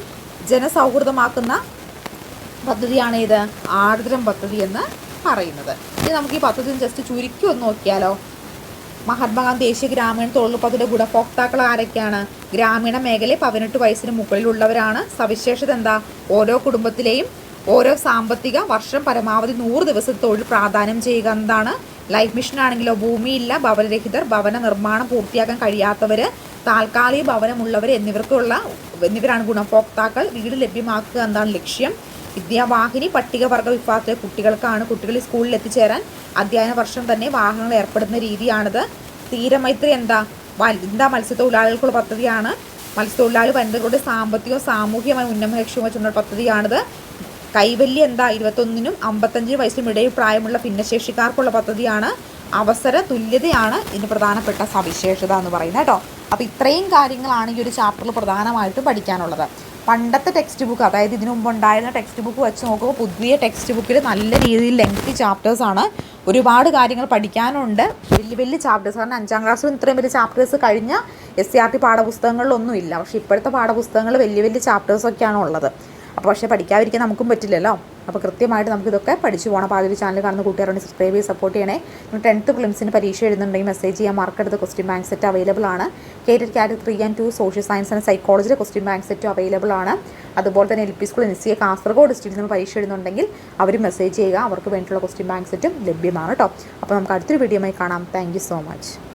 ജനസൗഹൃദമാക്കുന്ന പദ്ധതിയാണ് ഇത് ആർദ്രം പദ്ധതി എന്ന് പറയുന്നത്. ഇനി നമുക്ക് ഈ പദ്ധതി ജസ്റ്റ് ചുരുക്കി ഒന്ന് നോക്കിയാലോ. മഹാത്മാഗാന്ധി ദേശീയ ഗ്രാമീണ തൊഴിലുറപ്പ് പദ്ധതിയുടെ ഗുണഭോക്താക്കൾ ആരൊക്കെയാണ്? ഗ്രാമീണ മേഖലയിൽ 18 വയസ്സിന് മുകളിലുള്ളവരാണ്. സവിശേഷത ഓരോ കുടുംബത്തിലെയും ഓരോ സാമ്പത്തിക വർഷം പരമാവധി 100 ദിവസം തൊഴിൽ പ്രാധാന്യം ചെയ്യുക എന്നതാണ്. ലൈഫ് മിഷൻ ആണെങ്കിലോ ഭൂമിയില്ല, ഭവനരഹിതർ, ഭവന നിർമ്മാണം പൂർത്തിയാക്കാൻ കഴിയാത്തവർ, താൽക്കാലിക ഭവനമുള്ളവർ എന്നിവരാണ് ഗുണഭോക്താക്കൾ. വീട് ലഭ്യമാക്കുക എന്നതാണ് ലക്ഷ്യം. വിദ്യാവാഹിനി പട്ടികവർഗ വിഭാഗത്തിലെ കുട്ടികൾക്കാണ്. കുട്ടികൾ സ്കൂളിൽ എത്തിച്ചേരാൻ അധ്യയന വർഷം തന്നെ വാഹനങ്ങൾ ഏർപ്പെടുന്ന രീതിയാണിത്. തീരമൈത്രി മത്സ്യത്തൊഴിലാളികൾക്കുള്ള പദ്ധതിയാണ്. മത്സ്യത്തൊഴിലാളി വനിതകളുടെ സാമ്പത്തികവും സാമൂഹികമായ ഉന്നമന ലക്ഷ്യവും വെച്ചുള്ള പദ്ധതിയാണിത്. കൈവല്യ 21-നും 55 വയസ്സിനും ഇടയിൽ പ്രായമുള്ള ഭിന്നശേഷിക്കാർക്കുള്ള പദ്ധതിയാണ്. അവസര തുല്യതയാണ് ഇതിന് പ്രധാനപ്പെട്ട സവിശേഷത എന്ന് പറയുന്നത് കേട്ടോ. അപ്പോൾ ഇത്രയും കാര്യങ്ങളാണ് ഈ ഒരു ചാപ്റ്ററിൽ പ്രധാനമായിട്ടും പഠിക്കാനുള്ളത്. പണ്ടത്തെ ടെക്സ്റ്റ് ബുക്ക്, അതായത് ഇതിനു മുമ്പ് ഉണ്ടായിരുന്ന ടെക്സ്റ്റ് ബുക്ക് വെച്ച് നോക്കുമ്പോൾ പുതിയ ടെക്സ്റ്റ് ബുക്കിൽ നല്ല രീതിയിൽ ലെങ്തി ചാപ്റ്റേഴ്സാണ്. ഒരുപാട് കാര്യങ്ങൾ പഠിക്കാനുണ്ട്. വലിയ ചാപ്റ്റേഴ്സ്. കാരണം 5-ാം ക്ലാസ്സിലും ഇത്രയും വലിയ ചാപ്റ്റേഴ്സ് കഴിഞ്ഞ SCRT പാഠപുസ്തകങ്ങളിലൊന്നും ഇല്ല. പക്ഷേ ഇപ്പോഴത്തെ പാഠപുസ്തകങ്ങൾ വലിയ ചാപ്റ്റേഴ്സൊക്കെയാണ് ഉള്ളത്. അപ്പോൾ പക്ഷേ പഠിക്കാതിരിക്കാൻ നമുക്കും പറ്റില്ലല്ലോ. അപ്പോൾ കൃത്യമായിട്ട് നമുക്കിതൊക്കെ പഠിച്ചു പോകണം. അപ്പോൾ ആദ്യം ചാനൽ കാണുന്ന കൂട്ടുകാരോട് സബ്സ്ക്രൈബ് ചെയ്ത് സപ്പോർട്ട് ചെയ്യണേ. 10th പ്രിലിംസിന് പരീക്ഷ എഴുതുന്നുണ്ടെങ്കിൽ മെസ്സേജ് ചെയ്യാൻ മറക്കരുത്. ക്വസ്റ്റ്യൻ ബാങ്ക് സെറ്റ് അവൈലബിൾ ആണ്. കേറ്റഡ് category 3 and 2 social science and സൈക്കോളജിയുടെ ക്വസ്റ്റ്യൻ ബാങ്ക് സെറ്റും അവൈലബിൾ ആണ്. അതുപോലെ തന്നെ LP സ്കൂൾ NCA കാസർഗോഡ് ഡിസ്ട്രിക്റ്റിൽ നിന്ന് പരീക്ഷ എഴുതുന്നുണ്ടെങ്കിൽ അവർ മെസ്സേജ് ചെയ്യുക. അവർക്ക് വേണ്ടിയിട്ടുള്ള ക്വസ്റ്റ്യൻ ബാങ്ക് സെറ്റും ലഭ്യമാണ് കേട്ടോ. അപ്പോൾ നമുക്ക് അടുത്തൊരു വീഡിയോയുമായി കാണാം. Thank you so much.